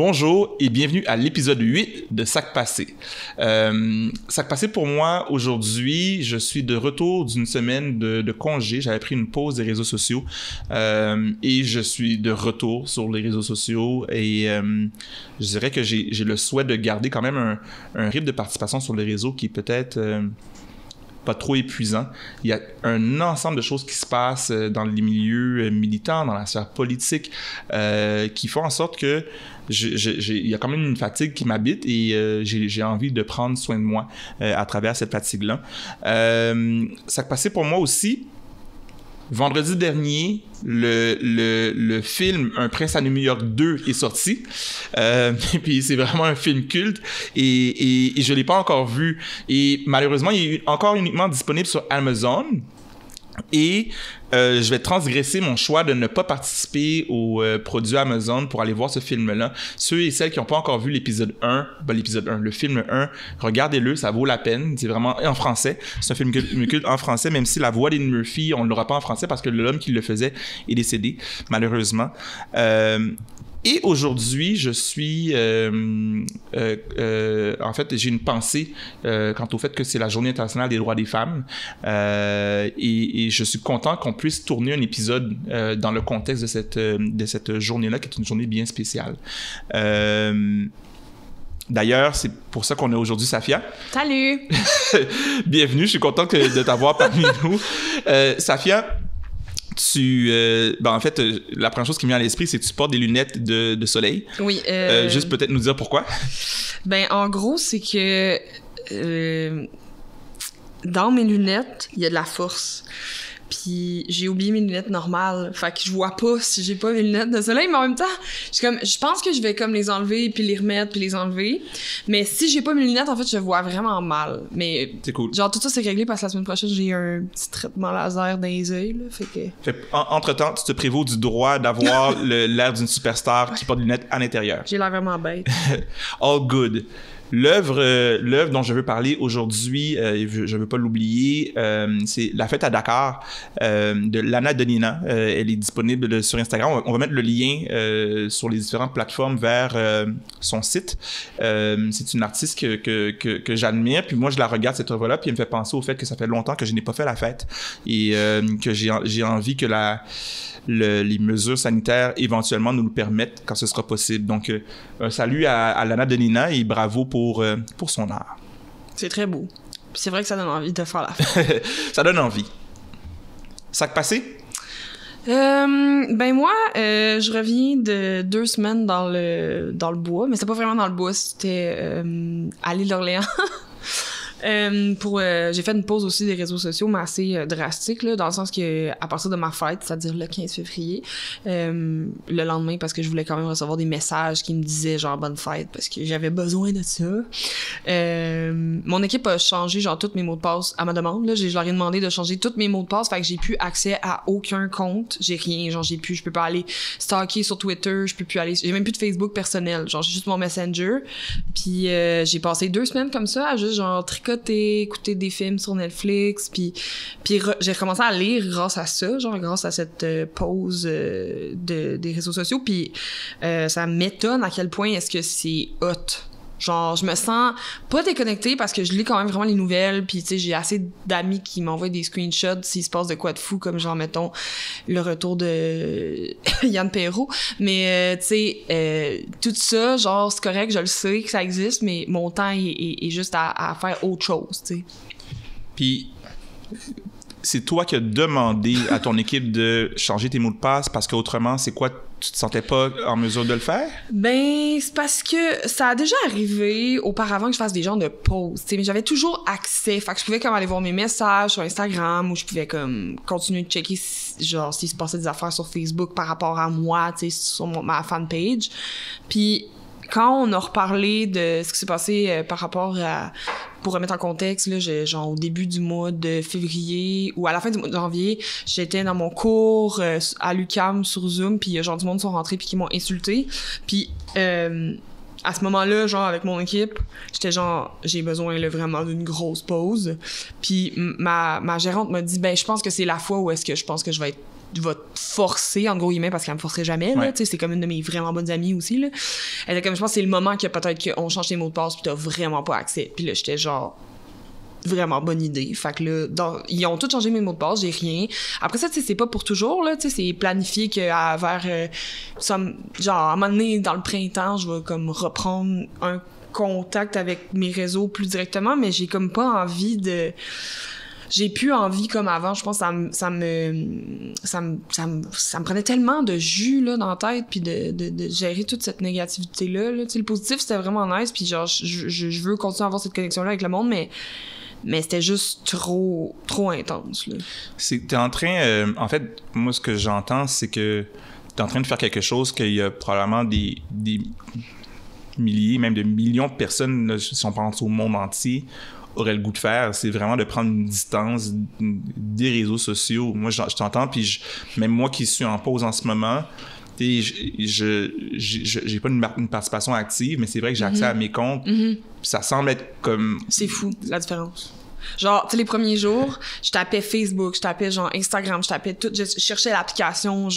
Bonjour et bienvenue à l'épisode 8 de Sac Passé. Sac Passé pour moi, aujourd'hui, je suis de retour d'une semaine de congé. J'avais pris une pause des réseaux sociaux et je suis de retour sur les réseaux sociaux et je dirais que j'ai le souhait de garder quand même un rythme de participation sur les réseaux qui est peut-être... pas trop épuisant. Il y a un ensemble de choses qui se passent dans les milieux militants, dans la sphère politique, qui font en sorte que il y a quand même une fatigue qui m'habite et j'ai envie de prendre soin de moi à travers cette fatigue-là. Ça passait pour moi aussi. Vendredi dernier, le film Un prince à New York 2 est sorti. Et puis c'est vraiment un film culte et je l'ai pas encore vu. Et malheureusement, il est encore uniquement disponible sur Amazon. Et je vais transgresser mon choix de ne pas participer au produit Amazon pour aller voir ce film-là. Ceux et celles qui n'ont pas encore vu l'épisode 1, le film 1, regardez-le, ça vaut la peine. C'est vraiment en français. C'est un film culte en français, même si la voix d'Eddie Murphy, on ne l'aura pas en français parce que l'homme qui le faisait est décédé, malheureusement. Et aujourd'hui, je suis... en fait, j'ai une pensée quant au fait que c'est la Journée internationale des droits des femmes. Et je suis content qu'on puisse tourner un épisode dans le contexte de cette journée-là, qui est une journée bien spéciale. D'ailleurs, c'est pour ça qu'on est aujourd'hui, Safia. Salut! Bienvenue, je suis content de t'avoir parmi nous. Safia... en fait, la première chose qui me vient à l'esprit, c'est que tu portes des lunettes de soleil. Oui. Juste peut-être nous dire pourquoi. Ben, en gros, c'est que dans mes lunettes, il y a de la force. Puis j'ai oublié mes lunettes normales. Fait que je vois pas si j'ai pas mes lunettes de soleil, mais en même temps, je pense que je vais comme les enlever, puis les remettre, puis les enlever. Mais si j'ai pas mes lunettes, en fait, je vois vraiment mal. Mais c'est cool. Genre, tout ça, c'est réglé parce que la semaine prochaine, j'ai un petit traitement laser dans les yeux, là. Fait que... Entre-temps, tu te prévaux du droit d'avoir l'air d'une superstar qui porte des lunettes à l'intérieur. J'ai l'air vraiment bête. All good. L'œuvre dont je veux parler aujourd'hui, je veux pas l'oublier, c'est La Fête à Dakar de Lana Denina. Elle est disponible sur Instagram. On va mettre le lien sur les différentes plateformes vers son site. C'est une artiste que j'admire. Puis moi, je la regarde, cette œuvre-là, puis elle me fait penser au fait que ça fait longtemps que je n'ai pas fait la fête et que j'ai envie que les mesures sanitaires éventuellement nous le permettent quand ce sera possible. Donc, un salut à Lana Denina et bravo pour son art. C'est très beau. Puis c'est vrai que ça donne envie de faire la fête. Ça donne envie. Sac passé? Ben moi, je reviens de 2 semaines dans le bois, mais c'était pas vraiment dans le bois, c'était à l'île d'Orléans. J'ai fait une pause aussi des réseaux sociaux, mais assez drastique, là, dans le sens que à partir de ma fête, c'est-à-dire le 15 février, le lendemain, parce que je voulais quand même recevoir des messages qui me disaient genre bonne fête, parce que j'avais besoin de ça. Mon équipe a changé genre tous mes mots de passe à ma demande, là. Je leur ai demandé de changer tous mes mots de passe, fait que j'ai plus accès à aucun compte, j'ai rien, genre je peux pas aller stalker sur Twitter, j'ai même plus de Facebook personnel, genre j'ai juste mon Messenger. Puis j'ai passé 2 semaines comme ça à juste genre écouter des films sur Netflix, puis j'ai recommencé à lire grâce à ça, genre grâce à cette pause des réseaux sociaux, puis ça m'étonne à quel point est-ce que c'est hot. Genre, je me sens pas déconnectée parce que je lis quand même vraiment les nouvelles, puis tu sais, j'ai assez d'amis qui m'envoient des screenshots s'il se passe de quoi de fou, comme genre, mettons, le retour de Yann Perrault. Mais tu sais, tout ça, genre, c'est correct, je le sais que ça existe, mais mon temps est juste à faire autre chose, tu sais. Puis, c'est toi qui as demandé à ton équipe de changer tes mots de passe parce qu'autrement, c'est quoi? Tu te sentais pas en mesure de le faire? Ben, c'est parce que ça a déjà arrivé auparavant que je fasse des genres de pauses, tu sais, mais j'avais toujours accès, fait que je pouvais comme aller voir mes messages sur Instagram ou je pouvais comme continuer de checker genre s'il se passait des affaires sur Facebook par rapport à moi, tu sais, sur ma fanpage. Puis quand on a reparlé de ce qui s'est passé par rapport à... Pour remettre en contexte, là, genre au début du mois de février ou à la fin du mois de janvier, j'étais dans mon cours à l'UQAM sur Zoom, puis genre du monde sont rentrés puis qui m'ont insulté. Puis à ce moment-là, genre, avec mon équipe, j'étais genre, j'ai besoin là, vraiment d'une grosse pause. Puis ma gérante m'a dit, ben, je pense que c'est la fois où est-ce que je pense que je vais te forcer, en gros guillemets, parce qu'elle me forcerait jamais, là, tu sais, c'est comme une de mes vraiment bonnes amies aussi, là. Elle était comme, je pense que c'est le moment que peut-être qu'on change tes mots de passe puis t'as vraiment pas accès. Puis là, j'étais genre, vraiment bonne idée. Fait que là, ils ont tous changé mes mots de passe, j'ai rien. Après ça, tu sais, c'est pas pour toujours, là, tu sais, c'est planifié que vers, genre, à un moment donné, dans le printemps, je vais comme reprendre un contact avec mes réseaux plus directement, mais j'ai comme pas envie de... J'ai plus envie comme avant, je pense que ça me prenait tellement de jus là dans la tête puis de gérer toute cette négativité là. Tu sais, le positif c'était vraiment nice puis genre je veux continuer à avoir cette connexion là avec le monde mais c'était juste trop intense là. T'es en train en fait moi ce que j'entends c'est que t'es en train de faire quelque chose qu'il y a probablement des milliers même de millions de personnes là, si on pense au monde entier aurait le goût de faire, c'est vraiment de prendre une distance des réseaux sociaux. Moi, je t'entends, puis même moi qui suis en pause en ce moment, j'ai pas une participation active, mais c'est vrai que j'ai accès à mes comptes. Ça semble être comme... C'est fou, la différence. Genre, tu sais, les premiers jours, je tapais Facebook, je tapais genre Instagram, je tapais tout, je cherchais l'application.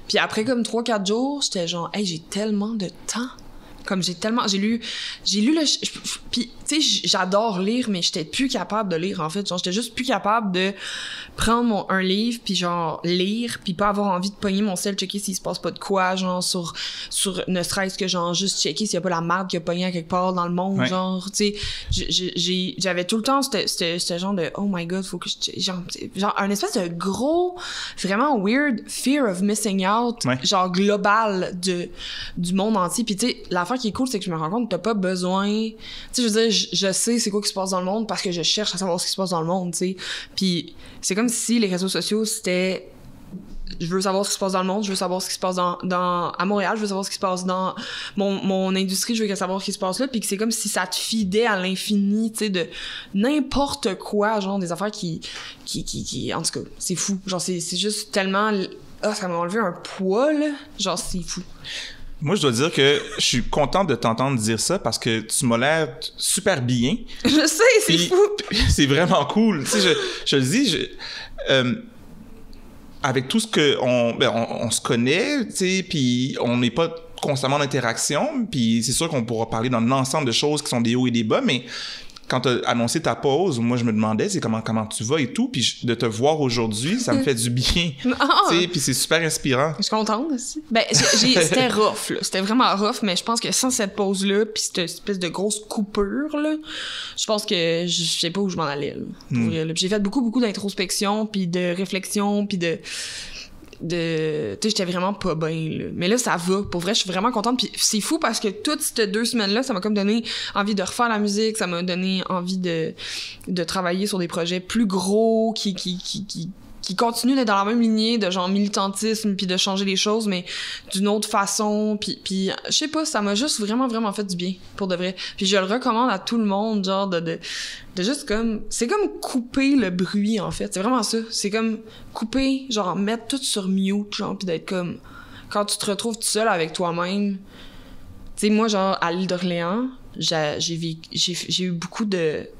Puis après comme 3-4 jours, j'étais genre, hey, j'ai tellement de temps. Comme j'ai lu puis tu sais j'adore lire mais j'étais plus capable de lire en fait, genre j'étais juste plus capable de prendre un livre puis genre lire puis pas avoir envie de pogner mon cell, checker s'il se passe pas de quoi genre sur ne serait-ce que genre juste checker s'il y a pas la marde qui a pogné à quelque part dans le monde, ouais. Genre tu sais j'avais tout le temps c'était genre de oh my god faut que genre un espèce de gros vraiment weird fear of missing out, ouais. Genre global du monde entier puis tu sais l'affaire qui est cool, c'est que je me rends compte que t'as pas besoin... Tu sais, je veux dire, je sais c'est quoi qui se passe dans le monde parce que je cherche à savoir ce qui se passe dans le monde, tu sais. Puis c'est comme si les réseaux sociaux, c'était... Je veux savoir ce qui se passe dans le monde, je veux savoir ce qui se passe à Montréal, je veux savoir ce qui se passe dans mon industrie, je veux savoir ce qui se passe là, puis que c'est comme si ça te fidait à l'infini, tu sais, de n'importe quoi, genre des affaires qui... En tout cas, c'est fou. Genre, c'est juste tellement... Ah, ça m'a enlevé un poids, là. Genre, c'est fou. Moi, je dois dire que je suis contente de t'entendre dire ça parce que tu m'as l'air super bien. Je sais, c'est fou. C'est vraiment cool. Tu sais, je le dis, avec tout ce que on se connaît, tu sais, puis on n'est pas constamment en interaction, puis c'est sûr qu'on pourra parler dans l'ensemble de choses qui sont des hauts et des bas, mais quand tu as annoncé ta pause, moi, je me demandais c'est comment tu vas et tout. Puis de te voir aujourd'hui, ça me fait du bien. Oh. Tu sais, puis c'est super inspirant. Je suis contente aussi. Ben, c'était rough, là. C'était vraiment rough, mais je pense que sans cette pause-là, puis cette espèce de grosse coupure, là, je pense que je sais pas où je m'en allais, là. Pour vrai, là. Puis j'ai fait beaucoup d'introspection, puis de réflexion, puis tu sais, j'étais vraiment pas bien, là. Mais là, ça va. Pour vrai, je suis vraiment contente. Puis c'est fou parce que toutes ces 2 semaines-là, ça m'a comme donné envie de refaire la musique, ça m'a donné envie de travailler sur des projets plus gros qui continuent d'être dans la même lignée de genre militantisme puis de changer les choses, mais d'une autre façon. Puis je sais pas, ça m'a juste vraiment fait du bien, pour de vrai. Puis je le recommande à tout le monde, genre de juste comme... C'est comme couper le bruit, en fait. C'est vraiment ça. C'est comme couper, genre mettre tout sur mute, genre, puis d'être comme... Quand tu te retrouves tout seul avec toi-même... Tu sais, moi, genre, à l'île d'Orléans, j'ai eu beaucoup de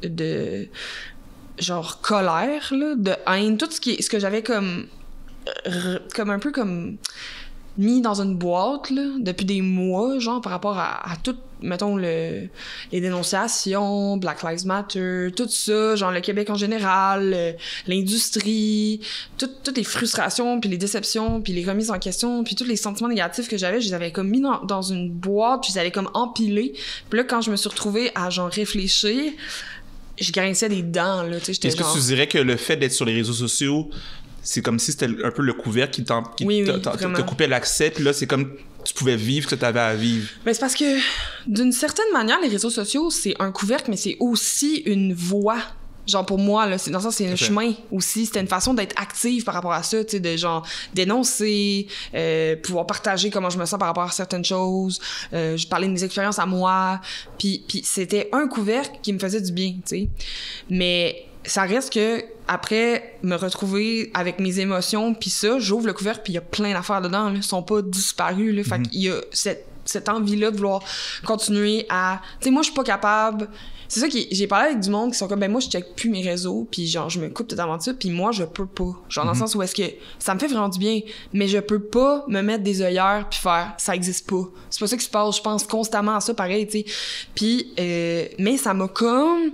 genre colère, là, de haine, tout ce que j'avais comme un peu comme mis dans une boîte, là, depuis des mois, genre, par rapport à tout, mettons, les dénonciations, Black Lives Matter, tout ça, genre, le Québec en général, l'industrie, toutes les frustrations, puis les déceptions, puis les remises en question, puis tous les sentiments négatifs que j'avais, je les avais comme mis dans une boîte, puis je les avais comme empilés. Puis là, quand je me suis retrouvée à, genre, réfléchir, je grinçais des dents, là, tu sais, Est-ce que tu dirais que le fait d'être sur les réseaux sociaux, c'est comme si c'était un peu le couvercle qui te coupait l'accès, puis là, c'est comme tu pouvais vivre ce que tu avais à vivre? Ben, c'est parce que, d'une certaine manière, les réseaux sociaux, c'est un couvercle, mais c'est aussi une voie. Genre, pour moi, là, dans ça, c'est un chemin aussi. C'était une façon d'être active par rapport à ça, tu sais, de genre dénoncer, pouvoir partager comment je me sens par rapport à certaines choses. Je parlais de mes expériences à moi. Puis c'était un couvercle qui me faisait du bien, tu sais. Mais ça reste que, après, me retrouver avec mes émotions, puis ça, j'ouvre le couvercle, puis il y a plein d'affaires dedans, là. Ils sont pas disparus, là. Fait qu'il y a cette envie-là de vouloir continuer à... Tu sais, moi, je suis pas capable... C'est ça qui... J'ai parlé avec du monde qui sont comme, ben moi, je check plus mes réseaux, puis genre, je me coupe totalement de ça, puis moi, je peux pas. Genre, dans le sens où est-ce que ça me fait vraiment du bien, mais je peux pas me mettre des œillères puis faire, ça existe pas. C'est pas ça qui se passe, je pense constamment à ça, pareil, tu sais. Puis, mais ça m'a comme...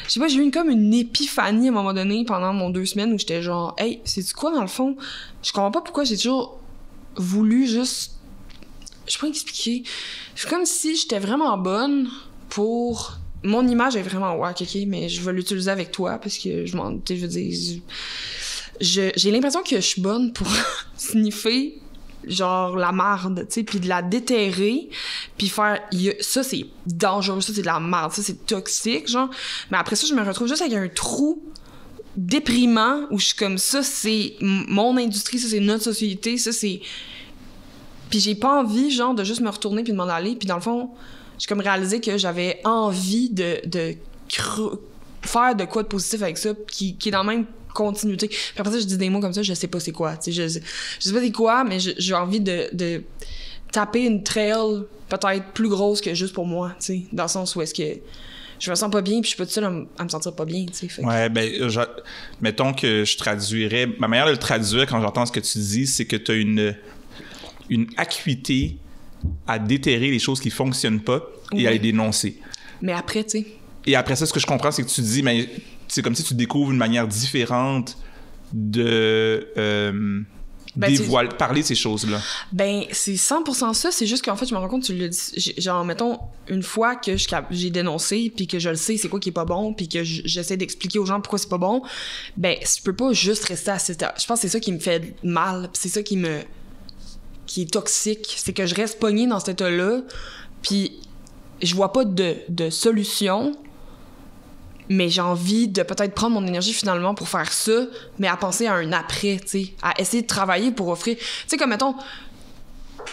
Je sais pas, j'ai eu comme une épiphanie à un moment donné pendant mon 2 semaines où j'étais genre, hey, c'est-tu quoi, dans le fond? Je comprends pas pourquoi j'ai toujours voulu juste... Je peux expliquer. C'est comme si j'étais vraiment bonne pour... Mon image est vraiment wack, OK, mais je vais l'utiliser avec toi parce que je veux dire... J'ai l'impression que je suis bonne pour sniffer genre la marde, tu sais, puis de la déterrer, puis faire... ça, c'est dangereux, ça, c'est de la marde, ça, c'est toxique, genre. Mais après ça, je me retrouve juste avec un trou déprimant où je suis comme, ça, c'est mon industrie, ça, c'est notre société, ça, c'est... Puis j'ai pas envie, genre, de juste me retourner puis de m'en aller, puis dans le fond... J'ai comme réalisé que j'avais envie de faire de quoi de positif avec ça, qui est dans la même continuité. Puis après ça, je dis des mots comme ça, je sais pas c'est quoi. Tu sais, je sais pas c'est quoi, mais j'ai envie de taper une trail peut-être plus grosse que juste pour moi, tu sais, dans le sens où est-ce que je me sens pas bien, puis je suis pas toute seule à me sentir pas bien, tu sais. Ouais, ben, mettons que je traduirais... Ma manière de le traduire quand j'entends ce que tu dis, c'est que t'as une acuité à déterrer les choses qui fonctionnent pas et à les dénoncer. Mais après, tu sais... Et après ça, ce que je comprends, c'est que tu dis, mais c'est comme si tu découvres une manière différente de parler de ces choses-là. Ben, c'est 100% ça. C'est juste qu'en fait, je me rends compte, tu le dis, genre, mettons, une fois que j'ai dénoncé, puis que je le sais, c'est quoi qui est pas bon, puis que j'essaie d'expliquer aux gens pourquoi c'est pas bon, ben, je peux pas juste rester à cet... Je pense que c'est ça qui me fait mal, c'est ça qui est toxique, c'est que je reste pognée dans cet état-là, puis je vois pas de solution, mais j'ai envie de peut-être prendre mon énergie finalement pour faire ça, mais à penser à un après, tu sais, à essayer de travailler pour offrir... Tu sais, comme mettons,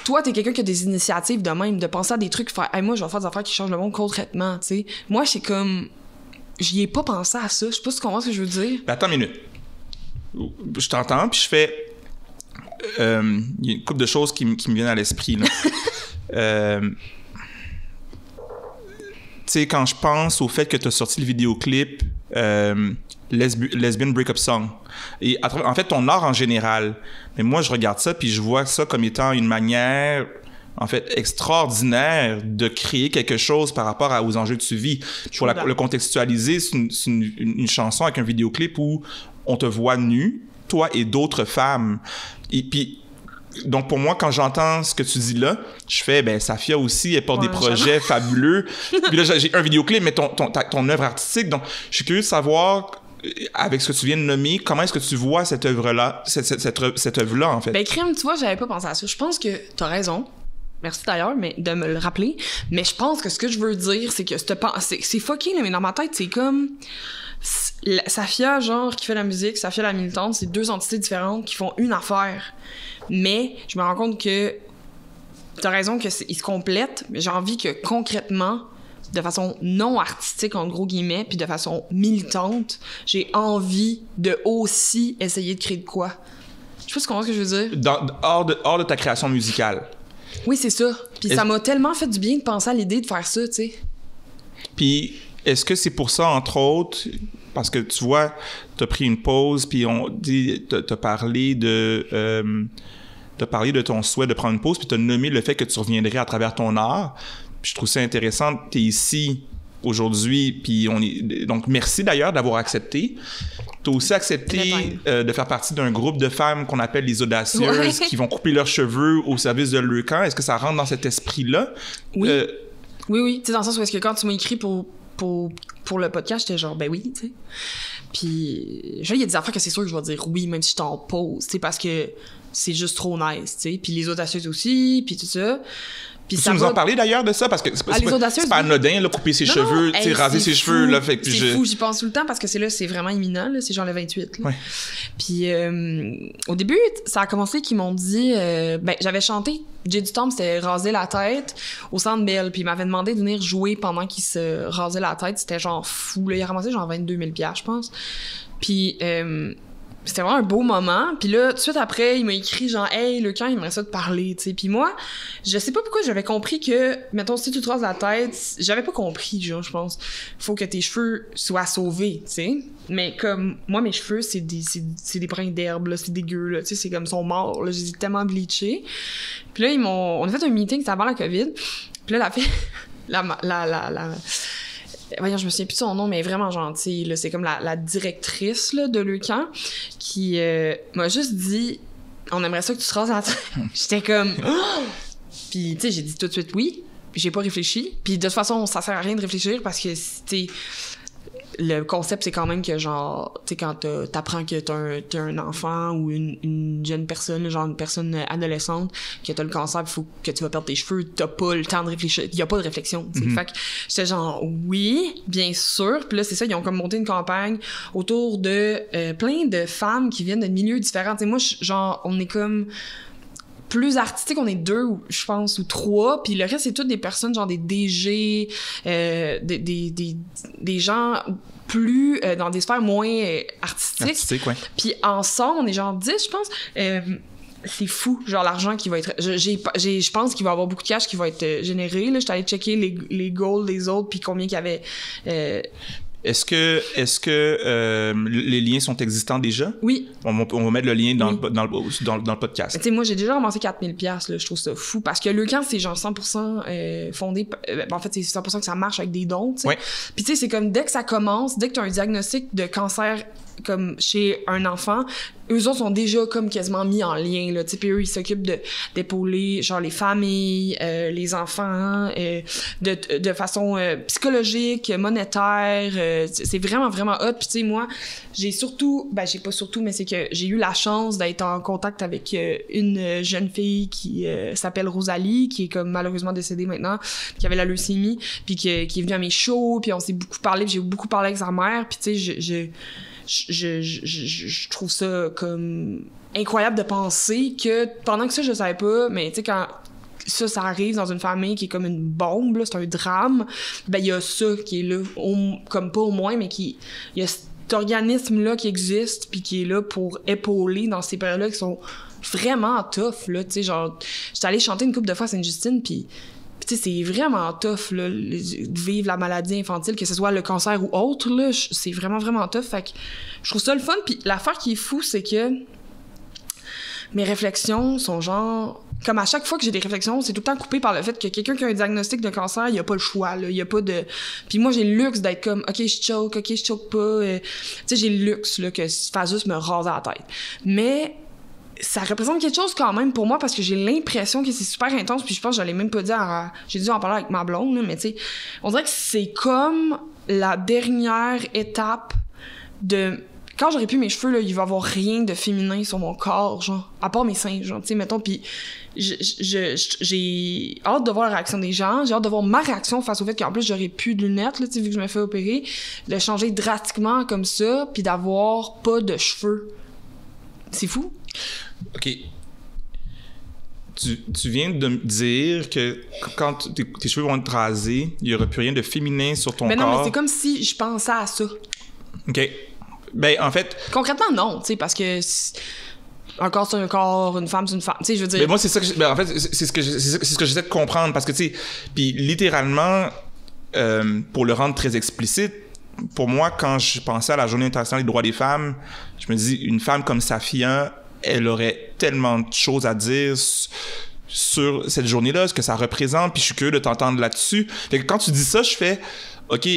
toi, t'es quelqu'un qui a des initiatives de même, de penser à des trucs, faire hey, « moi, je vais faire des affaires qui changent le monde concrètement », tu sais. Moi, c'est comme... J'y ai pas pensé à ça, je sais pas si tu comprends ce que je veux dire. Ben, attends une minute. Je t'entends, puis je fais... Il y a une couple de choses qui me viennent à l'esprit, là. Tu sais, quand je pense au fait que tu as sorti le vidéoclip Lesbian Breakup Song, et en fait, ton art en général, mais moi, je regarde ça, puis je vois ça comme étant une manière, en fait, extraordinaire de créer quelque chose par rapport aux enjeux que tu vis. Pour le contextualiser, c'est une chanson avec un vidéoclip où on te voit nu, toi et d'autres femmes. Et puis, donc pour moi, quand j'entends ce que tu dis là, je fais, ben Safia aussi, elle porte des projets fabuleux. Puis là, j'ai un vidéoclip, mais ton œuvre artistique. Donc, je suis curieux de savoir, avec ce que tu viens de nommer, comment est-ce que tu vois cette œuvre-là, cette œuvre-là, en fait? Ben, crime, tu vois, j'avais pas pensé à ça. Je pense que t'as raison. Merci d'ailleurs de me le rappeler. Mais je pense que ce que je veux dire, c'est que c'est fucking, mais dans ma tête, c'est comme... Safia, genre, qui fait la musique, Safia la militante, c'est 2 entités différentes qui font une affaire. Mais je me rends compte que t'as raison qu'ils se complètent, mais j'ai envie que concrètement, de façon non artistique, en gros guillemets, puis de façon militante, j'ai envie de aussi essayer de créer de quoi. Je sais pas si tu comprends ce que je veux dire. Hors de ta création musicale. Oui, c'est ça. Puis ça m'a tellement fait du bien de penser à l'idée de faire ça, tu sais. Puis est-ce que c'est pour ça, entre autres, parce que tu vois, t'as pris une pause, puis t'as parlé de ton souhait de prendre une pause, puis t'as nommé le fait que tu reviendrais à travers ton art. Puis je trouve ça intéressant. T'es ici aujourd'hui, puis donc merci d'ailleurs d'avoir accepté. T'as aussi accepté de faire partie d'un groupe de femmes qu'on appelle les audacieuses, qui vont couper leurs cheveux au service de leur camp. Est-ce que ça rentre dans cet esprit-là? Oui. Oui. Tu sais, dans le sens où est-ce que quand tu m'as écrit pour le podcast, j'étais genre, ben oui, tu sais. Puis, il y a des affaires que c'est sûr que je vais dire oui, même si je t'en pose, tu sais, parce que c'est juste trop nice, tu sais. Puis les audacieuses aussi, puis tout ça. Puis tu nous en parler d'ailleurs de ça? Parce que c'est pas anodin, là, couper ses cheveux, raser ses cheveux. Là, fait que c'est fou, j'y pense tout le temps parce que c'est vraiment imminent, là, c'est genre le 28. Là. Ouais. Puis au début, ça a commencé qu'ils m'ont dit... j'avais chanté Jay du Temple, c'était raser la tête au Centre Bell, puis ils m'avaient demandé de venir jouer pendant qu'ils se rasaient la tête. C'était genre fou, là. Il a ramassé genre 22 000 $, je pense. Puis... c'était vraiment un beau moment. Puis là, tout de suite après, il m'a écrit genre « Hey, Lucan, il aimerait ça te parler, tu sais. » Puis moi, je sais pas pourquoi j'avais compris que, mettons, si tu te rases la tête, j'avais pas compris, genre, je pense, faut que tes cheveux soient sauvés, tu sais. Mais comme, moi, mes cheveux, c'est des brins d'herbe, là, c'est dégueu, là, tu sais, c'est comme, ils sont morts, là, j'ai tellement bleachés. Puis là, on a fait un meeting, c'était avant la COVID. Puis là, la fille, voyons, je me souviens plus de son nom, mais elle est vraiment gentille, là. C'est comme la directrice, là, de Leucan, qui m'a juste dit « On aimerait ça que tu te rases la tête. » J'étais comme oh! Puis, tu sais, j'ai dit tout de suite oui, puis j'ai pas réfléchi. Puis de toute façon, ça sert à rien de réfléchir parce que, tu sais, le concept, c'est quand même que, genre, tu sais, quand t'apprends que t'as un enfant ou une jeune personne, genre une personne adolescente, que t'as le cancer, faut que tu vas perdre tes cheveux, t'as pas le temps de réfléchir. Il y a pas de réflexion, tu sais. Fait que j'étais genre, oui, bien sûr. Puis là, c'est ça, ils ont comme monté une campagne autour de plein de femmes qui viennent de milieux différents. Tu sais, moi, genre, on est comme plus artistique, on est 2, je pense, ou 3, puis le reste, c'est toutes des personnes, genre des DG, des gens plus dans des sphères moins artistiques. Artistique, ouais. Puis ensemble, on est genre 10, je pense. C'est fou, genre l'argent qui va être... Je pense qu'il va y avoir beaucoup de cash qui va être généré. Là, j'étais allée checker les goals des autres, puis combien qu'il y avait... Est-ce que les liens sont existants déjà? Oui. On va mettre le lien dans le podcast. Tu sais, moi, j'ai déjà ramassé 4 000 $, là, je trouve ça fou, parce que Leucan, c'est genre 100% fondé... en fait, c'est 100% que ça marche avec des dons, tu sais. Ouais. Puis tu sais, c'est comme dès que ça commence, dès que tu as un diagnostic de cancer comme chez un enfant, eux autres sont déjà comme quasiment mis en lien, là, tu sais, puis eux, ils s'occupent d'épauler, genre, les familles, les enfants, de façon psychologique, monétaire, c'est vraiment, vraiment hot. Puis tu sais, moi, j'ai mais c'est que j'ai eu la chance d'être en contact avec une jeune fille qui s'appelle Rosalie, qui est comme malheureusement décédée maintenant, qui avait la leucémie, puis qui est venue à mes shows, puis on s'est beaucoup parlé, puis j'ai beaucoup parlé avec sa mère, puis tu sais, je trouve ça comme incroyable de penser que pendant que ça je savais pas, mais tu sais, quand ça arrive dans une famille qui est comme une bombe, là, c'est un drame, ben il y a ça qui est là, comme pas au moins, mais il y a cet organisme là qui existe puis qui est là pour épauler dans ces périodes-là qui sont vraiment tough, là, tu sais, genre j'étais allée chanter une couple de fois à Sainte-Justine, puis tu sais, c'est vraiment tough, là, de vivre la maladie infantile, que ce soit le cancer ou autre, là, c'est vraiment, vraiment tough. Fait que je trouve ça le fun. Puis l'affaire qui est fou, c'est que mes réflexions sont genre... Comme à chaque fois que j'ai des réflexions, c'est tout le temps coupé par le fait que quelqu'un qui a un diagnostic de cancer, il a pas le choix, là. Il y a pas de... Puis moi, j'ai le luxe d'être comme, OK, je choke pas. Tu sais, j'ai le luxe, là, que je fasse juste me raser la tête. Mais... ça représente quelque chose quand même pour moi parce que j'ai l'impression que c'est super intense, puis je pense que je l'ai même pas dit j'ai dû en parler avec ma blonde, là, mais tu sais, on dirait que c'est comme la dernière étape de... Quand j'aurai plus mes cheveux, là, il va y avoir rien de féminin sur mon corps, genre, à part mes seins, genre, tu sais, mettons, puis j'ai hâte de voir la réaction des gens, j'ai hâte de voir ma réaction face au fait qu'en plus j'aurai plus de lunettes, là, tu sais, vu que je me fais opérer, de changer drastiquement comme ça, puis d'avoir pas de cheveux. C'est fou. OK. Tu viens de me dire que quand tes cheveux vont être rasés, il n'y aura plus rien de féminin sur ton corps. Mais non, mais c'est comme si je pensais à ça. OK. Ben, en fait... Concrètement, non, tu sais, parce que... Un corps, c'est un corps, une femme, c'est une femme. Tu sais, je veux dire... Mais moi, c'est ça que... en fait, c'est ce que j'essaie de comprendre, parce que, tu sais... Puis, littéralement, pour le rendre très explicite, pour moi, quand je pensais à la Journée internationale des droits des femmes, je me dis, une femme comme Safia, elle aurait tellement de choses à dire sur cette journée-là, ce que ça représente, puis je suis curieux de t'entendre là-dessus. Fait que quand tu dis ça, je fais, OK,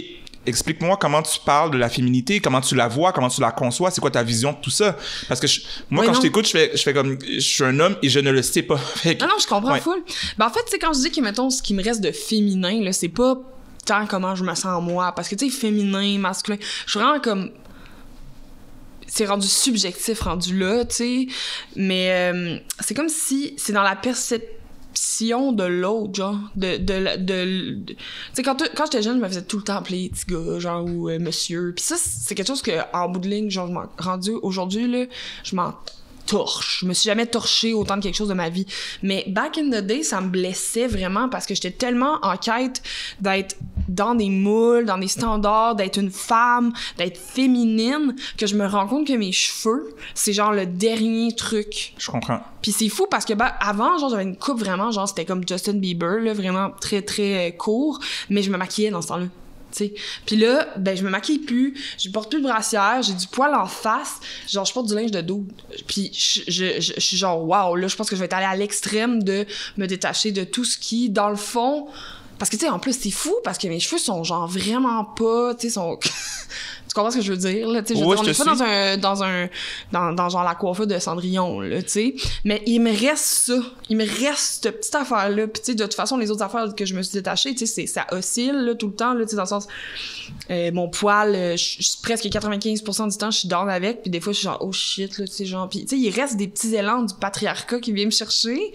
explique-moi comment tu parles de la féminité, comment tu la vois, comment tu la conçois, c'est quoi ta vision de tout ça? Parce que moi, quand je t'écoute, je fais comme, je suis un homme et je ne le sais pas. Fait que, non, je comprends full. Ben, en fait, tu sais, quand je dis que, mettons, ce qui me reste de féminin, là, c'est pas tant comment je me sens moi, parce que, tu sais, féminin, masculin, je suis vraiment comme... C'est rendu subjectif, rendu là, tu sais, mais c'est comme si c'est dans la perception de l'autre, genre, tu sais, quand j'étais jeune, je me faisais tout le temps appeler petit gars, genre, ou monsieur, puis ça, c'est quelque chose que, en bout de ligne, genre, rendu aujourd'hui, là, je m'en torche. Je me suis jamais torchée autant de quelque chose de ma vie. Mais back in the day, ça me blessait vraiment parce que j'étais tellement en quête d'être dans des moules, dans des standards, d'être une femme, d'être féminine, que je me rends compte que mes cheveux, c'est genre le dernier truc. Je comprends. Puis c'est fou parce que avant, genre, j'avais une coupe vraiment, genre, c'était comme Justin Bieber, là, vraiment très, très court, mais je me maquillais dans ce temps-là. Puis là, ben je me maquille plus, je porte plus de brassière, j'ai du poil en face, genre je porte du linge de dos. Puis je suis genre wow, là je pense que je vais être allée à l'extrême de me détacher de tout ce qui dans le fond, parce que tu sais en plus c'est fou parce que mes cheveux sont genre vraiment pas, tu sais sont tu comprends ce que je veux dire là, tu sais on est pas dans genre la coiffure de Cendrillon là, tu sais, mais il me reste ça, il me reste cette petite affaire là, puis tu sais de toute façon les autres affaires que je me suis détachée, tu sais ça oscille là, tout le temps là, tu sais dans le sens mon poil, presque 95% du temps je suis down avec, puis des fois je suis genre oh shit là, tu sais genre, puis tu sais il reste des petits élans du patriarcat qui vient me chercher,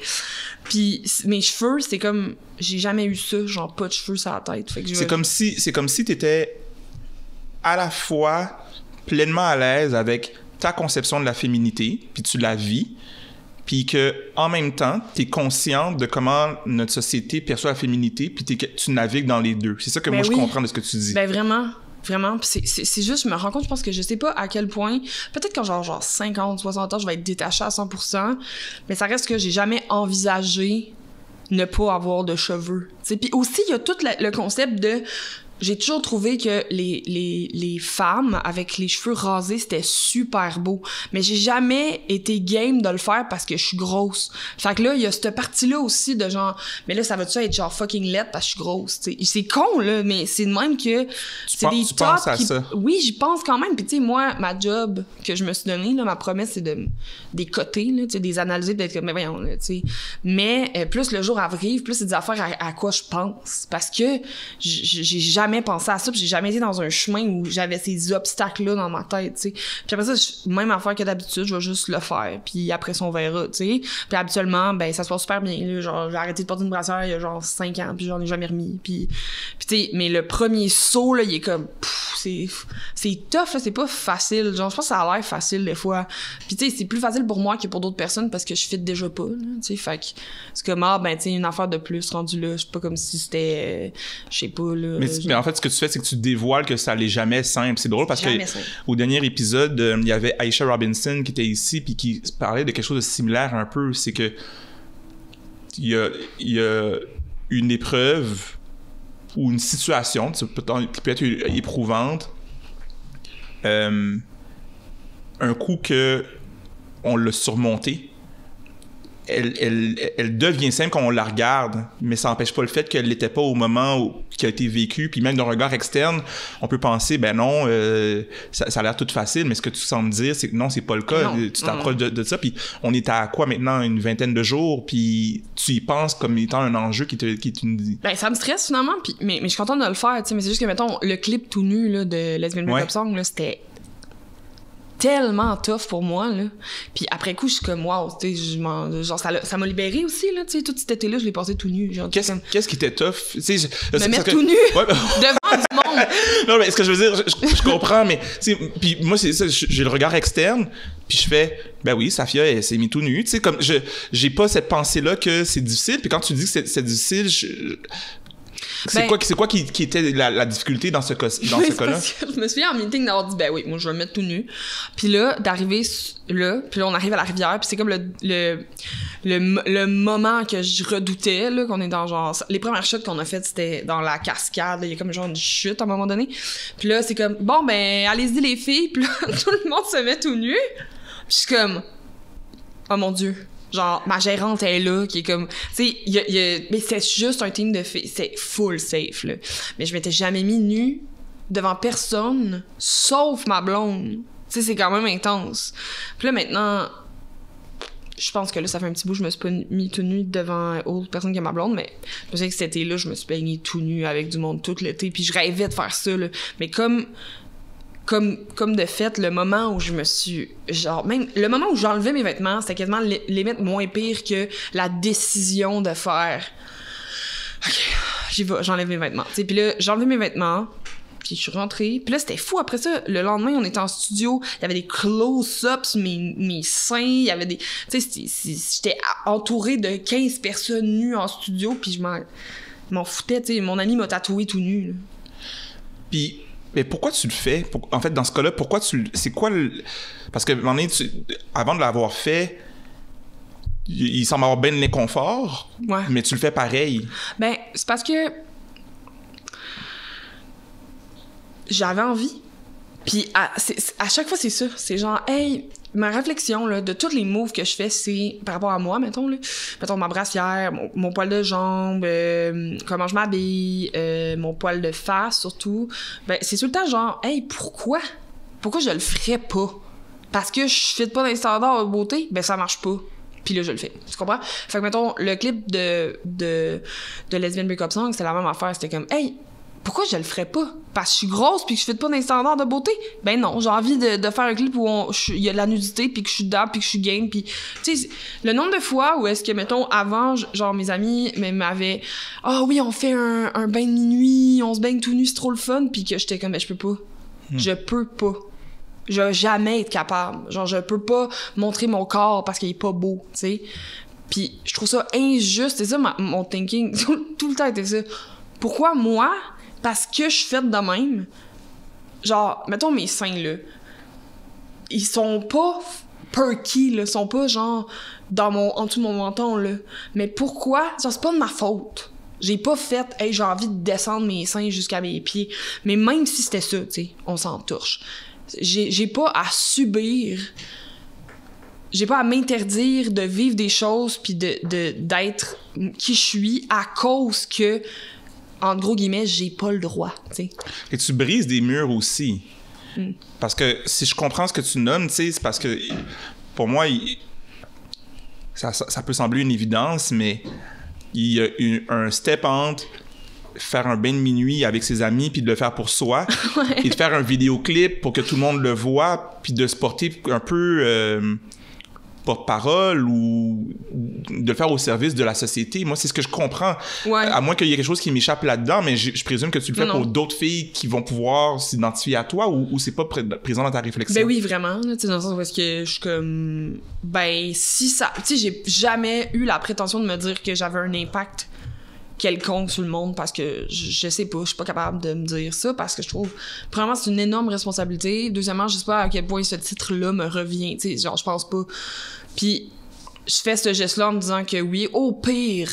puis mes cheveux c'est comme j'ai jamais eu ça, genre pas de cheveux sur la tête, fait que c'est comme si t'étais à la fois pleinement à l'aise avec ta conception de la féminité, puis tu la vis, puis que en même temps, t'es consciente de comment notre société perçoit la féminité, puis tu navigues dans les deux. C'est ça que moi je comprends de ce que tu dis. Ben vraiment. Puis c'est juste, je me rends compte, je pense que je sais pas à quel point, peut-être quand genre 50, 60 ans, je vais être détachée à 100%, mais ça reste que j'ai jamais envisagé ne pas avoir de cheveux. Puis aussi, il y a tout le concept de... J'ai toujours trouvé que les femmes avec les cheveux rasés, c'était super beau. Mais j'ai jamais été game de le faire parce que je suis grosse. Fait que là, il y a cette partie-là aussi de genre... Mais là, ça va-tu être genre fucking laide parce que je suis grosse, t'sais. C'est con, là, mais c'est de même que... C'est des tops qui... Ça. Oui, j'y pense quand même. Puis tu sais, moi, ma job que je me suis donnée, là, ma promesse, c'est de décoter, là, des analyser, d'être comme... Mais voyons, là, tu sais. Mais plus le jour arrive, plus c'est des affaires à quoi je pense. Parce que j'ai jamais pensé à ça, puis j'ai jamais été dans un chemin où j'avais ces obstacles-là dans ma tête, tu sais. Puis après ça, même affaire que d'habitude, je vais juste le faire, puis après ça, on verra, tu sais. Puis habituellement, ben ça se passe super bien, là, genre, j'ai arrêté de porter une brassière il y a genre 5 ans, puis j'en ai jamais remis, puis tu sais, mais le premier saut, là, il est comme, c'est tough, là, c'est pas facile, genre, je pense que ça a l'air facile des fois. Puis tu sais, c'est plus facile pour moi que pour d'autres personnes parce que je fit déjà pas, tu sais, fait que c'est comme, ben tu sais, une affaire de plus rendue là, c'est pas comme si c'était, je sais pas, là... Mais en fait, ce que tu fais, c'est que tu dévoiles que ça allait jamais simple. C'est drôle parce que au dernier épisode, il y avait Aisha Robinson qui était ici puis qui parlait de quelque chose de similaire un peu. C'est que il y a une épreuve ou une situation qui peut être éprouvante, un coup que on l'a surmonté. Elle devient simple quand on la regarde, mais ça n'empêche pas le fait qu'elle l'était pas au moment qui a été vécu. Puis même d'un regard externe, on peut penser, ben non, ça a l'air tout facile, mais ce que tu sembles dire, c'est que non, c'est pas le cas. Non. Tu t'approches de ça, puis on est à quoi maintenant, une vingtaine de jours, puis tu y penses comme étant un enjeu qui est une... Ben ça me stresse finalement, puis mais je suis contente de le faire, tu sais, mais c'est juste que, mettons, le clip tout nu là, de Lesbian Breakup Song, là, c'était tellement tough pour moi, là. Puis après coup, je suis comme, wow, tu sais, genre, ça m'a libérée aussi, là, tu sais, tout cet été-là, je l'ai passé tout nu. Genre, qu'est-ce qui était tough? Me mettre tout nu devant du monde. Non, mais ce que je veux dire, je comprends, mais, puis moi, c'est ça, j'ai le regard externe, puis je fais, ben oui, Safia, elle s'est mise tout nu, tu sais, comme, j'ai pas cette pensée-là que c'est difficile, puis quand tu dis que c'est difficile, c'est quoi qui était la difficulté dans ce cas-là? Parce que je me souviens en meeting d'avoir dit, ben oui, moi, je vais me mettre tout nu. Puis là, d'arriver là, puis là, on arrive à la rivière, puis c'est comme le moment que je redoutais, là, qu'on est dans genre... Les premières chutes qu'on a faites, c'était dans la cascade, il y a comme genre une chute à un moment donné. Puis là, c'est comme, bon, ben, allez-y les filles, puis là, tout le monde se met tout nu. Puis je suis comme, oh mon Dieu. Genre, ma gérante est là, qui est comme... Tu sais, mais c'est juste un team de filles. C'est full safe, là. Mais je m'étais jamais mis nue devant personne, sauf ma blonde. Tu sais, c'est quand même intense. Puis là, maintenant... Je pense que là, ça fait un petit bout, je me suis pas mis tout nu devant autre personne que ma blonde, mais je me souviens que cet été-là, je me suis baigné tout nu avec du monde tout l'été, puis je rêvais de faire ça, là. Mais comme de fait, le moment où je me suis... Genre, même le moment où j'enlevais mes vêtements, c'était quasiment limite moins pire que la décision de faire... OK, j'y vais, j'enlève mes vêtements. Puis là, j'ai enlevé mes vêtements, Puis je suis rentrée. Puis là, c'était fou. Après ça, le lendemain, on était en studio. Il y avait des close-ups, mes seins. Il y avait des... Tu sais, j'étais entourée de 15 personnes nues en studio. Puis je m'en foutais, tu sais. Mon ami m'a tatoué tout nu, là. Puis, mais pourquoi tu le fais? En fait, dans ce cas-là, pourquoi tu... C'est quoi le... Parce que, à un moment donné, avant de l'avoir fait, il semble avoir bien de l'inconfort, ouais. Mais tu le fais pareil. Ben, c'est parce que j'avais envie. Puis à chaque fois, c'est ça. C'est genre, hey, ma réflexion là, de tous les moves que je fais, c'est par rapport à moi, mettons ma brassière, mon poil de jambe, comment je m'habille, mon poil de face surtout. Ben, c'est tout le temps genre, hey, pourquoi je le ferais pas? Parce que je fit pas dans les standards de beauté? Ben, ça marche pas. Puis là, je le fais. Tu comprends? Fait que, mettons, le clip de Lesbian Breakup Song, c'était la même affaire. C'était comme, hey, pourquoi je le ferais pas? Parce que je suis grosse puis que je fit pas dans les standards de beauté? Ben non, j'ai envie de faire un clip où il y a de la nudité puis que je suis dedans puis que je suis game puis... Tu sais, le nombre de fois où est-ce que, mettons, avant, genre, mes amis m'avaient... Ah oui, on fait un bain de minuit, on se baigne tout nu, c'est trop le fun. Puis que j'étais comme, ben je peux pas. Je peux pas. Je vais jamais être capable. Genre, je peux pas montrer mon corps parce qu'il est pas beau, tu sais. Puis je trouve ça injuste. C'est ça mon thinking. Tout le temps était ça. Pourquoi moi? Parce que je suis faite de même. Genre, mettons mes seins, là. Ils sont pas perky, là. Ils sont pas, genre, en dessous de mon menton, là. Mais pourquoi? Genre, c'est pas de ma faute. J'ai pas fait, hey, j'ai envie de descendre mes seins jusqu'à mes pieds. Mais même si c'était ça, tu sais, on s'en touche. J'ai pas à subir, j'ai pas à m'interdire de vivre des choses puis d'être qui je suis à cause que, en gros guillemets, j'ai pas le droit, tu sais. Et tu brises des murs aussi. Parce que si je comprends ce que tu nommes, tu sais, c'est parce que pour moi, ça peut sembler une évidence, mais il y a un step entre faire un bain de minuit avec ses amis puis de le faire pour soi ouais. Et de faire un vidéoclip pour que tout le monde le voit puis de se porter un peu porte-parole ou de le faire au service de la société. Moi, c'est ce que je comprends. Ouais. À moins qu'il y ait quelque chose qui m'échappe là-dedans, mais je présume que tu le fais pour d'autres filles qui vont pouvoir s'identifier à toi ou c'est pas présent dans ta réflexion? Ben oui, vraiment. Tu sais, dans le sens où est-ce que je suis comme... Ben, si ça... Tu sais, j'ai jamais eu la prétention de me dire que j'avais un impact quelconque sur le monde parce que je sais pas, je suis pas capable de me dire ça parce que je trouve premièrement c'est une énorme responsabilité, deuxièmement je sais pas à quel point ce titre-là me revient, tu sais, genre je pense pas. Puis je fais ce geste-là en me disant que oui, au pire,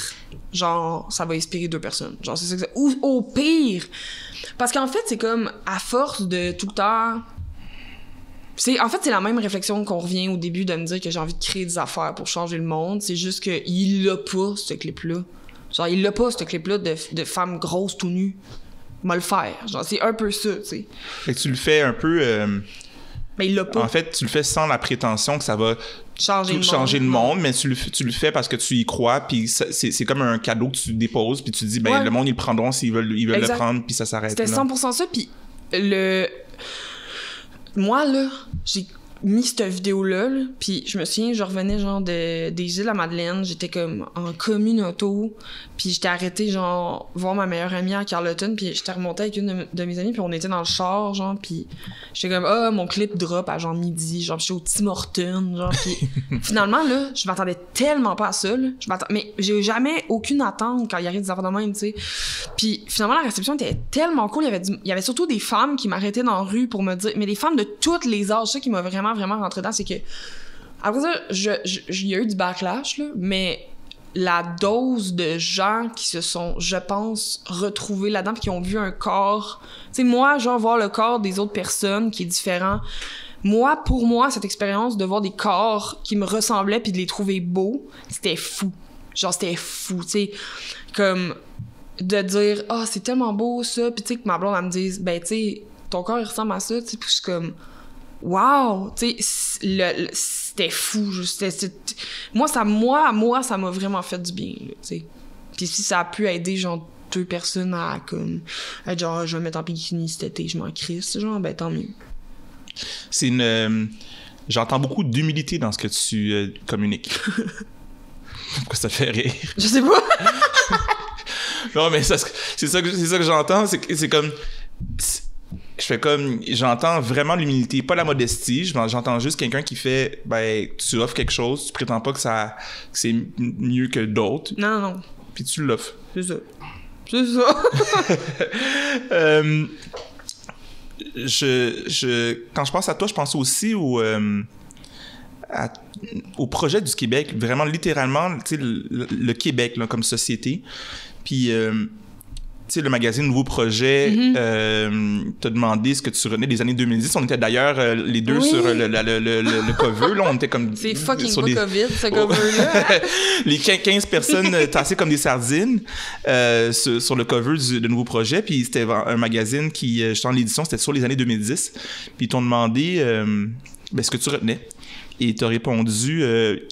genre ça va inspirer 2 personnes, genre c'est ça que c'est, ou au pire, parce qu'en fait c'est comme à force de tout le temps en fait, c'est la même réflexion qu'on revient au début de me dire que j'ai envie de créer des affaires pour changer le monde, c'est juste qu'il l'a pas ce clip-là. Genre, il l'a pas, ce clip-là de femmes grosses tout nues. Il va le faire. Genre, c'est un peu ça, tu sais. Fait que tu le fais un peu... Mais il l'a pas. En fait, tu le fais sans la prétention que ça va changer le monde, mais tu le fais parce que tu y crois, puis c'est comme un cadeau que tu déposes, puis tu te dis, ben, le monde, ils le prendront s'ils veulent le prendre, puis ça s'arrête. C'était 100% ça, puis moi, là, j'ai mis cette vidéo-là, puis je me souviens, je revenais genre des îles à Madeleine, j'étais comme en communauto, puis j'étais arrêtée genre voir ma meilleure amie à Carleton, puis j'étais remontée avec une de mes amies, puis on était dans le char, genre, puis j'étais comme mon clip drop à genre midi, genre j'étais au Tim Hortons, genre, puis finalement là, je m'attendais tellement pas à ça, là, mais j'ai jamais aucune attente quand il arrive des affaires de même, tu sais. Puis finalement la réception était tellement cool, il y avait surtout des femmes qui m'arrêtaient dans la rue pour me dire, mais des femmes de tous les âges, ça qui m'a vraiment rentré dedans, c'est que après ça, il y a eu du backlash, là, mais la dose de gens qui se sont, je pense, retrouvés là-dedans pis qui ont vu un corps... Tu sais, moi, genre, voir le corps des autres personnes qui est différent, pour moi, cette expérience de voir des corps qui me ressemblaient puis de les trouver beaux, c'était fou. Genre, c'était fou, tu sais, comme de dire « Ah, c'est tellement beau, ça », puis tu sais, que ma blonde, elle me dise « Ben, tu sais, ton corps, il ressemble à ça », tu sais, puis je suis comme... Wow! Tu sais, c'était fou. Moi, ça m'a vraiment fait du bien, tu sais. Puis si ça a pu aider, genre, 2 personnes à, comme, être genre, je vais me mettre en bikini cet été, je m'en crisse, genre, ben, tant mieux. C'est une... J'entends beaucoup d'humilité dans ce que tu communiques. Pourquoi ça te fait rire? Je sais pas! Non, mais c'est ça que j'entends, c'est comme... je fais comme, j'entends vraiment l'humilité, pas la modestie, j'entends juste quelqu'un qui fait, ben, tu offres quelque chose, tu prétends pas que c'est mieux que d'autres. Non. Puis tu l'offres. C'est ça. Quand je pense à toi, je pense aussi au projet du Québec, vraiment littéralement, tu sais, le Québec là, comme société. Puis, tu sais, le magazine Nouveau Projet t'a demandé ce que tu retenais des années 2010. On était d'ailleurs les deux sur le cover. Là, on était comme... C'est fucking pas COVID, ce cover-là. Les 15 personnes tassées comme des sardines sur le cover de Nouveau Projet. Puis c'était un magazine qui, justement, l'édition, c'était sur les années 2010. Puis ils t'ont demandé ce que tu retenais. Et t'as répondu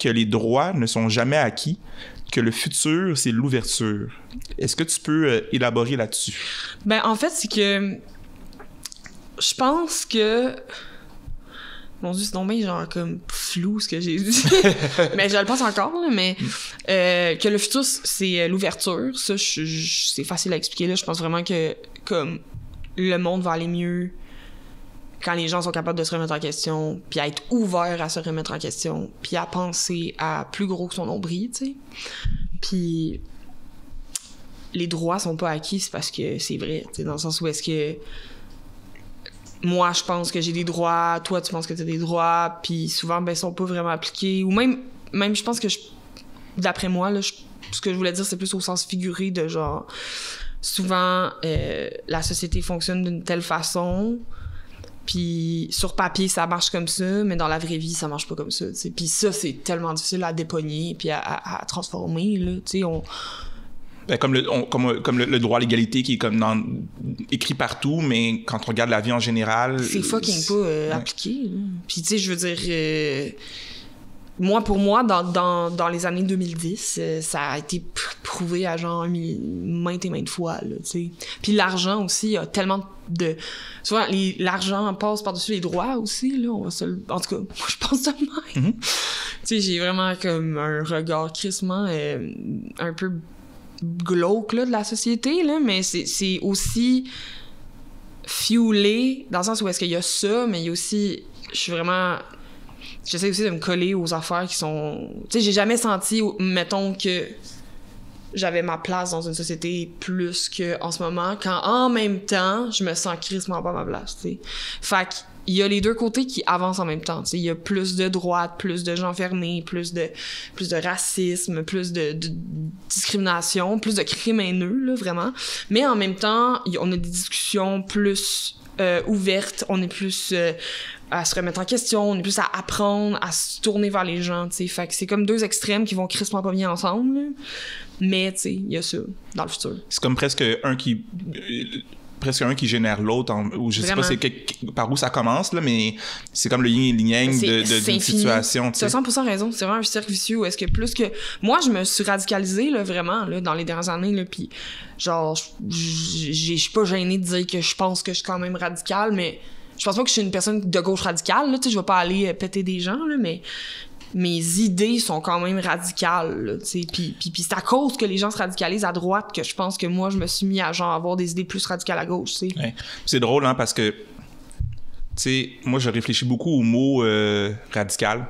que les droits ne sont jamais acquis, que le futur, c'est l'ouverture. Est-ce que tu peux élaborer là-dessus? Ben, en fait, c'est que je pense que... Mon Dieu, c'est non bien genre comme flou ce que j'ai dit. Mais je le pense encore, là, mais que le futur, c'est l'ouverture. Ça, c'est facile à expliquer. Là. Je pense vraiment que comme le monde va aller mieux quand les gens sont capables de se remettre en question, puis à être ouverts à se remettre en question, puis à penser à plus gros que son nombril, tu sais. Puis les droits sont pas acquis, c'est parce que c'est vrai, tu sais, dans le sens où est-ce que moi, je pense que j'ai des droits, toi, tu penses que t'as des droits, puis souvent, ben, ils sont pas vraiment appliqués, ou même je pense que, d'après moi, là, ce que je voulais dire, c'est plus au sens figuré de genre, souvent, la société fonctionne d'une telle façon, puis sur papier, ça marche comme ça, mais dans la vraie vie, ça marche pas comme ça, tu sais. Puis ça, c'est tellement difficile à dépogner, puis à transformer, là, tu sais, Ben, comme le droit à l'égalité qui est comme écrit partout, mais quand on regarde la vie en général... C'est fucking pas appliqué, là. Puis tu sais, je veux dire... Pour moi, dans les années 2010, ça a été prouvé à genre maintes et maintes fois, là, tu sais. Puis l'argent aussi, il y a tellement de... Souvent, l'argent passe par-dessus les droits aussi, là. En tout cas, moi, je pense de même. Tu sais, j'ai vraiment comme un regard crissement un peu glauque, là, de la société, là, mais c'est aussi fuelé dans le sens où est-ce qu'il y a ça, mais il y a aussi... J'essaie aussi de me coller aux affaires qui sont... Tu sais, j'ai jamais senti, mettons, que j'avais ma place dans une société plus qu'en ce moment, quand en même temps, je me sens crissement pas à ma place, tu sais. Fait qu'il y a les deux côtés qui avancent en même temps, tu sais. Il y a plus de droite, plus de gens fermés, plus de racisme, plus de discrimination, plus de crimes haineux, là, vraiment. Mais en même temps, on a des discussions plus ouvertes, on est plus... à se remettre en question, on est plus à apprendre, à se tourner vers les gens, tu sais. Fait que c'est comme deux extrêmes qui vont crissement pas bien ensemble, là. Mais, tu sais, il y a ça dans le futur. C'est comme presque un qui génère l'autre, ou je sais pas par où ça commence, là, mais c'est comme le yin et le yang d'une situation. Tu as 100% raison, c'est vraiment un cercle vicieux où est-ce que plus que... Moi, je me suis radicalisée, là, vraiment, là, dans les dernières années, là, puis genre, je suis pas gênée de dire que je pense que je suis quand même radicale, mais je pense pas que je suis une personne de gauche radicale, là, tu sais, je vais pas aller péter des gens, là, mais mes idées sont quand même radicales, tu sais, puis c'est à cause que les gens se radicalisent à droite que je pense que moi, je me suis mis à genre avoir des idées plus radicales à gauche, tu sais. Ouais. C'est drôle, hein, parce que, tu sais, moi, je réfléchis beaucoup au mot radical,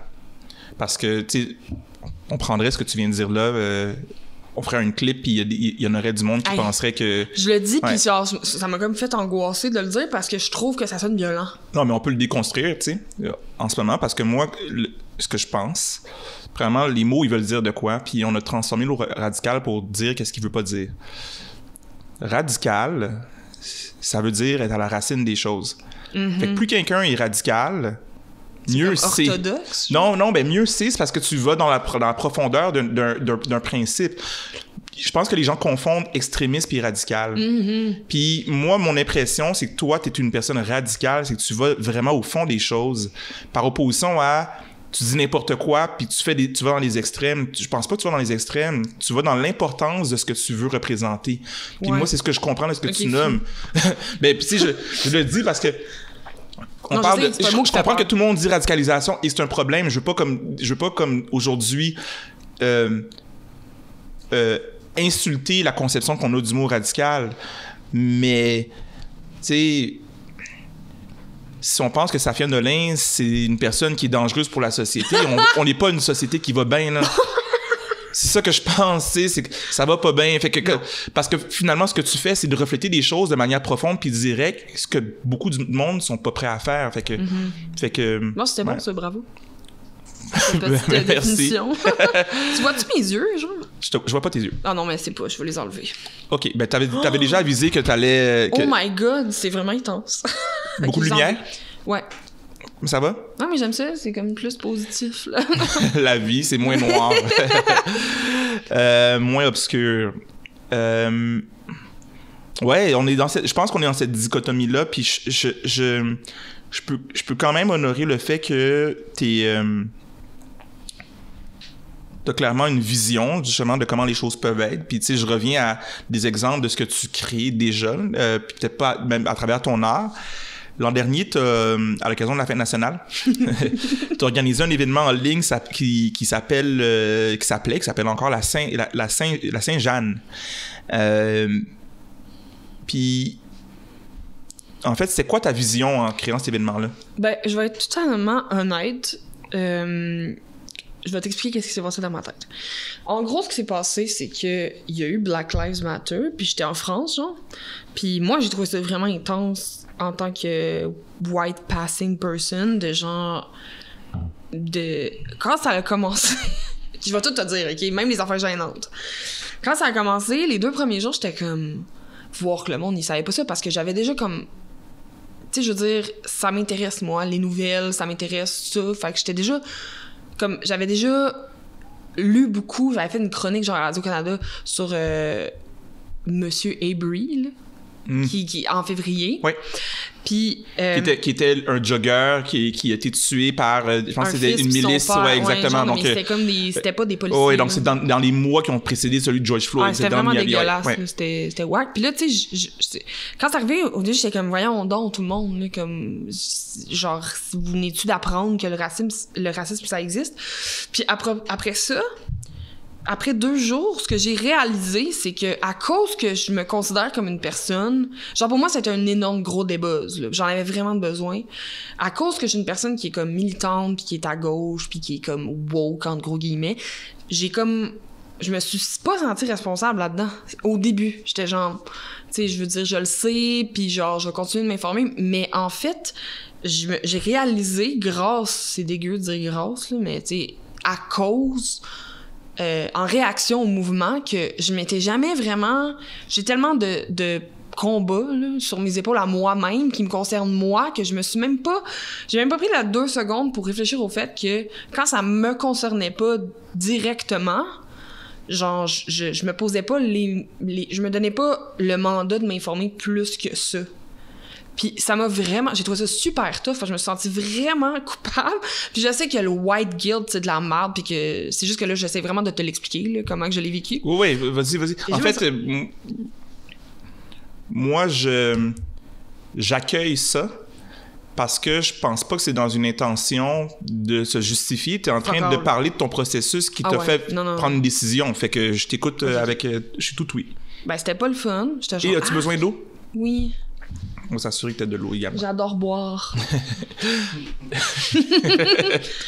parce que, tu sais, on prendrait ce que tu viens de dire là, on ferait un clip, puis il y en aurait du monde qui penserait que... Je le dis, puis ça m'a comme fait angoisser de le dire, parce que je trouve que ça sonne violent. Non, mais on peut le déconstruire, tu sais, en ce moment, parce que moi, ce que je pense, vraiment, les mots, ils veulent dire de quoi, puis on a transformé le radical pour dire qu'est-ce qu'il veut pas dire. Radical, ça veut dire être à la racine des choses. Mm-hmm. Fait que plus quelqu'un est radical... mieux c'est. Orthodoxe? Non, ben mieux c'est parce que tu vas dans la profondeur d'un principe. Je pense que les gens confondent extrémiste et radical. Mm-hmm. Puis moi, mon impression, c'est que toi, t'es une personne radicale, c'est que tu vas vraiment au fond des choses, par opposition à tu dis n'importe quoi, puis tu vas dans les extrêmes. Je pense pas que tu vas dans les extrêmes. Tu vas dans l'importance de ce que tu veux représenter. Puis moi, c'est ce que je comprends de ce que tu nommes. Ben, puis tu sais, je le dis parce que je comprends que tout le monde dit radicalisation et c'est un problème. Je veux pas comme aujourd'hui insulter la conception qu'on a du mot radical, mais tu sais, si on pense que Safia Nolin, c'est une personne qui est dangereuse pour la société, on n'est pas une société qui va bien, là. C'est ça que je pense, c'est que ça va pas bien. Fait que parce que finalement, ce que tu fais, c'est de refléter des choses de manière profonde puis directe, ce que beaucoup du monde sont pas prêts à faire. Fait que Non, c'était bon, ça, bravo. Merci. Définition. Tu vois-tu mes yeux, genre? Je vois pas tes yeux. Ah non, mais c'est pas, je vais les enlever. OK, ben t'avais déjà avisé que t'allais... Oh my God, c'est vraiment intense. Beaucoup de lumière? Ouais. Ça va? Non, mais j'aime ça, c'est comme plus positif, là. La vie, c'est moins noir. Moins obscur. Ouais, on est dans je pense qu'on est dans cette dichotomie-là, puis je peux quand même honorer le fait que t'as clairement une vision, justement, de comment les choses peuvent être. Puis, tu sais, je reviens à des exemples de ce que tu crées déjà, puis peut-être pas même à travers ton art. L'an dernier, à l'occasion de la Fête nationale, tu as organisé un événement en ligne qui s'appelle encore la Saint-Jeanne. Puis, en fait, c'est quoi ta vision en créant cet événement-là? Ben, je vais être totalement honnête. Je vais t'expliquer qu'est-ce qui s'est passé dans ma tête. En gros, ce qui s'est passé, c'est que il y a eu Black Lives Matter, puis j'étais en France, genre. Puis moi, j'ai trouvé ça vraiment intense en tant que white passing person, de genre... Quand ça a commencé... je vais tout te dire, OK? Même les affaires gênantes. Quand ça a commencé, les 2 premiers jours, j'étais comme... Voir que le monde, il savait pas ça, parce que j'avais déjà comme... Tu sais, je veux dire, ça m'intéresse, moi, les nouvelles, ça m'intéresse, ça. Fait que j'étais déjà... Comme, j'avais déjà lu beaucoup, j'avais fait une chronique genre à Radio-Canada sur Monsieur Avery, là, qui en février. Oui. Puis, qui était un jogger qui a été tué par, je pense que c'était une milice. Ouais, exactement. Genre, donc, mais c'était comme c'était pas des policiers. Oui, donc c'est dans les mois qui ont précédé celui de George Floyd. Ouais, c'était vraiment dégueulasse. Ouais. C'était wack. Puis là, tu sais, quand c'est arrivé, au début, j'étais comme, voyons donc, tout le monde, là, comme, genre, vous venez-tu d'apprendre que le racisme, ça existe? Puis après ça, après 2 jours, ce que j'ai réalisé, c'est que à cause que je me considère comme une personne, genre pour moi c'était un énorme gros débuzz, là. J'en avais vraiment besoin. À cause que je suis une personne qui est comme militante, puis qui est à gauche, puis qui est comme woke entre gros guillemets, je me suis pas sentie responsable là-dedans. Au début, j'étais genre, tu sais, je veux dire, je le sais, puis genre je vais continuer de m'informer, mais en fait, j'ai réalisé c'est dégueu de dire grâce là, mais tu sais, à cause en réaction au mouvement que je m'étais jamais vraiment... J'ai tellement de combats là, sur mes épaules à moi-même qui me concernent moi que je me suis même pas... J'ai même pas pris la 2 secondes pour réfléchir au fait que quand ça me concernait pas directement, genre je me posais pas je me donnais pas le mandat de m'informer plus que ça. Puis ça m'a vraiment... J'ai trouvé ça super tough. Je me suis sentie vraiment coupable. Puis je sais que le white guilt, c'est de la merde. Puis que c'est juste que là, j'essaie vraiment de te l'expliquer, là, comment que je l'ai vécu. Oui, vas-y. En fait, moi, j'accueille ça parce que je pense pas que c'est dans une intention de se justifier. Tu es en train de parler de ton processus qui t'a fait prendre une décision. Fait que je t'écoute avec... Je suis tout oui. Ben, c'était pas le fun. Et as-tu besoin d'eau? Oui. On va s'assurer que t'as de l'eau également. J'adore boire.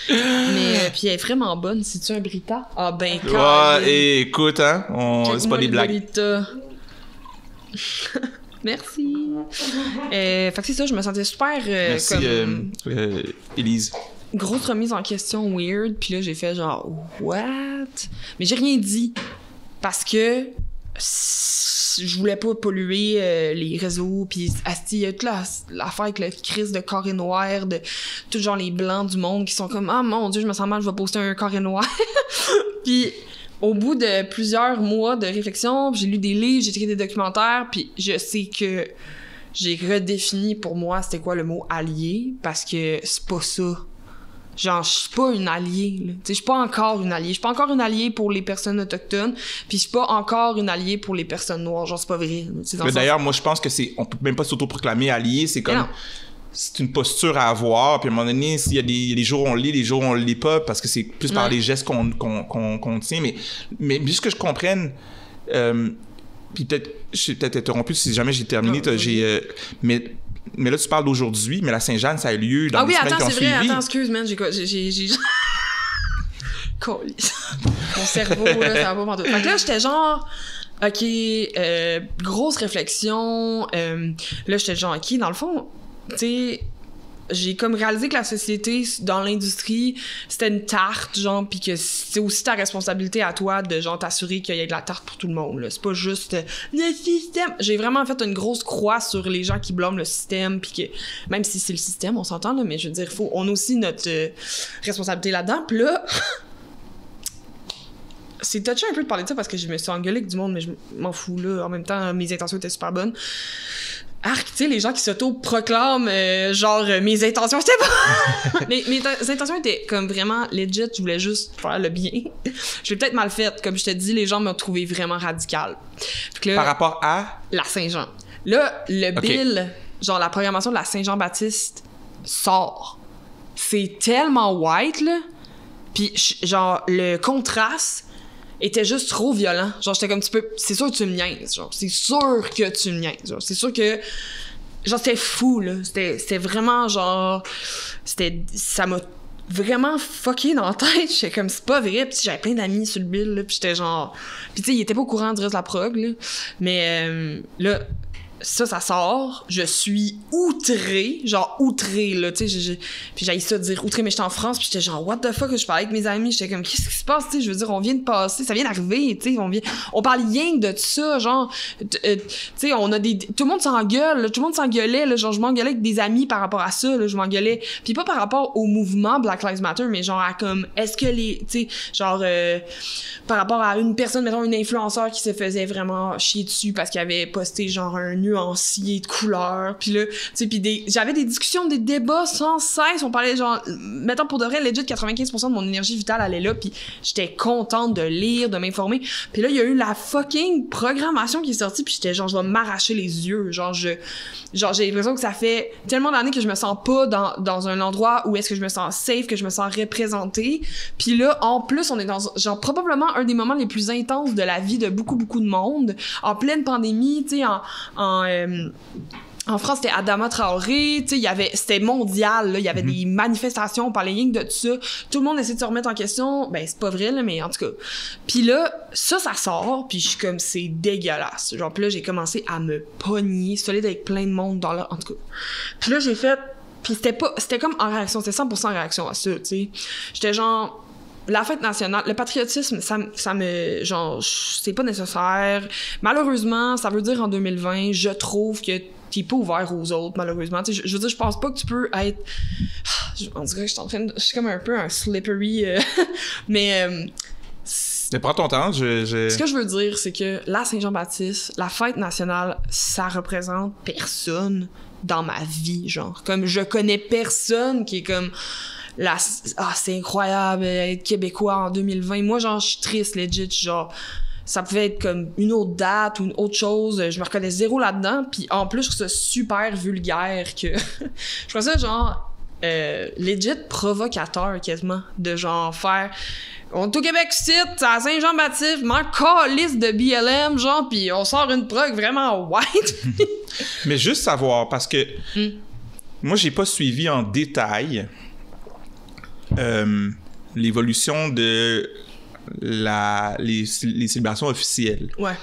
Mais puis elle est vraiment bonne. C'est-tu un Brita? Ah ben quand et écoute, hein, c'est pas des blagues. Brita. Merci. Fait que c'est ça, je me sentais super merci, comme... Élise. Grosse remise en question weird. Puis là, j'ai fait genre, what? Mais j'ai rien dit. Parce que... je voulais pas polluer les réseaux, puis il y a toute l'affaire avec le crise de carré noir, de tout genre les blancs du monde qui sont comme « Ah mon Dieu, je me sens mal, je vais poster un carré noir. » Puis au bout de plusieurs mois de réflexion, j'ai lu des livres, j'ai écrit des documentaires, puis je sais que j'ai redéfini pour moi c'était quoi le mot « allié », parce que c'est pas ça. Genre, je suis pas une alliée, là. Tu sais, je suis pas encore une alliée. Je suis pas encore une alliée pour les personnes autochtones, puis je suis pas encore une alliée pour les personnes noires. Genre, c'est pas vrai. Mais d'ailleurs, moi, je pense que on peut même pas s'autoproclamer allié. C'est comme... C'est une posture à avoir, puis à un moment donné, s'il y a des jours où on le lit, des jours où on le lit pas, parce que c'est plus par les gestes qu'on tient. Mais juste que je comprenne... puis peut-être... Je vais peut-être interrompu si jamais j'ai terminé. Mais Mais là, tu parles d'aujourd'hui, mais la Saint-Jeanne, ça a eu lieu dans les semaines qui ont suivi. Ah oui, attends, excuse, man, j'ai... Colis. Mon cerveau, là, ça va pas m'en tout. Fait que là, j'étais genre... OK, grosse réflexion. Là, j'étais genre, OK, dans le fond, tu sais... J'ai comme réalisé que la société, dans l'industrie, c'était une tarte, genre, pis que c'est aussi ta responsabilité à toi de, genre, t'assurer qu'il y ait de la tarte pour tout le monde, là. C'est pas juste le système. J'ai vraiment fait une grosse croix sur les gens qui blâment le système, pis que, même si c'est le système, on s'entend, là, mais je veux dire, on a aussi notre responsabilité là-dedans. Pis là, c'est touché un peu de parler de ça parce que je me suis engueulée avec du monde, mais je m'en fous, là. En même temps, mes intentions étaient super bonnes. Arc, tu sais, les gens qui s'auto-proclament, mes intentions, c'était pas... mes intentions étaient comme vraiment legit, je voulais juste faire le bien. Je l'ai peut-être mal fait, comme je te dis, les gens m'ont trouvé vraiment radical. Là, par rapport à? La Saint-Jean. Là, le bill, genre la programmation de la Saint-Jean-Baptiste sort. C'est tellement white, là. Puis, genre, le contraste était juste trop violent. Genre, j'étais comme, c'est sûr que tu me niaises, genre. C'est sûr que tu me niaises, genre. C'est sûr que... Genre, c'était fou, là. C'était vraiment, genre... Ça m'a vraiment fucké dans la tête. J'étais comme, c'est pas vrai. Puis j'avais plein d'amis sur le bill, là. Puis j'étais genre... Puis tu sais, il était pas au courant du reste de la prog, là. Mais là... Ça sort, je suis outrée, là, tu sais, puis j'haïs ça de dire outrée, mais j'étais en France, puis j'étais genre, what the fuck, je parlais avec mes amis, j'étais comme, qu'est-ce qui se passe, tu sais, je veux dire, on vient de passer, ça vient d'arriver, tu sais, on parle rien que de ça, genre, tu sais, on a tout le monde s'engueule, là, tout le monde s'engueulait, là, genre, je m'engueulais avec des amis par rapport à ça, là, je m'engueulais, puis pas par rapport au mouvement Black Lives Matter, mais genre, à comme, est-ce que tu sais, genre, par rapport à une personne, mettons, une influenceur qui se faisait vraiment chier dessus parce qu'elle avait posté, genre, un nuancier de couleurs, puis là, tu sais, puis j'avais des discussions, des débats sans cesse, on parlait genre, mettons pour de vrai, legit 95% de mon énergie vitale allait là, puis j'étais contente de lire, de m'informer, puis là, il y a eu la fucking programmation qui est sortie, puis j'étais genre, je vais m'arracher les yeux, genre, j'ai l'impression que ça fait tellement d'années que je me sens pas dans un endroit où est-ce que je me sens safe, que je me sens représentée, puis là, en plus, on est dans, genre, probablement un des moments les plus intenses de la vie de beaucoup, beaucoup de monde, en pleine pandémie, tu sais, en France, c'était Adama Traoré, tu sais, c'était mondial, là, il y avait des manifestations, on parlait rien que de ça, tout le monde essaie de se remettre en question, ben c'est pas vrai, là, mais en tout cas. Puis là, ça sort, puis je suis comme, c'est dégueulasse. Genre, puis là, j'ai commencé à me pogner, solide avec plein de monde dans en tout cas. Puis là, j'ai fait, puis c'était comme en réaction, c'était 100% en réaction à ça, tu sais. J'étais genre... La fête nationale, le patriotisme, ça me... Genre, c'est pas nécessaire. Malheureusement, ça veut dire en 2020, je trouve que t'es pas ouvert aux autres, malheureusement. Tu sais, je veux dire, je pense pas que tu peux être... On dirait que je suis comme un peu un slippery... Mais prends ton temps, Ce que je veux dire, c'est que la Saint-Jean-Baptiste, la fête nationale, ça représente personne dans ma vie, genre. Comme, je connais personne qui est comme... c'est incroyable être québécois en 2020. Moi, genre, je suis triste, legit, genre, ça pouvait être comme une autre date ou une autre chose. Je me reconnais zéro là-dedans. Puis en plus, je trouve ça super vulgaire que... je trouve ça, genre, legit provocateur, quasiment, de genre faire... On est au Québec site, à Saint-Jean-Baptiste, m'en calisse de BLM, genre, pis on sort une prog vraiment white. Mais juste savoir, parce que moi, j'ai pas suivi en détail l'évolution de les célébrations officielles. Ouais.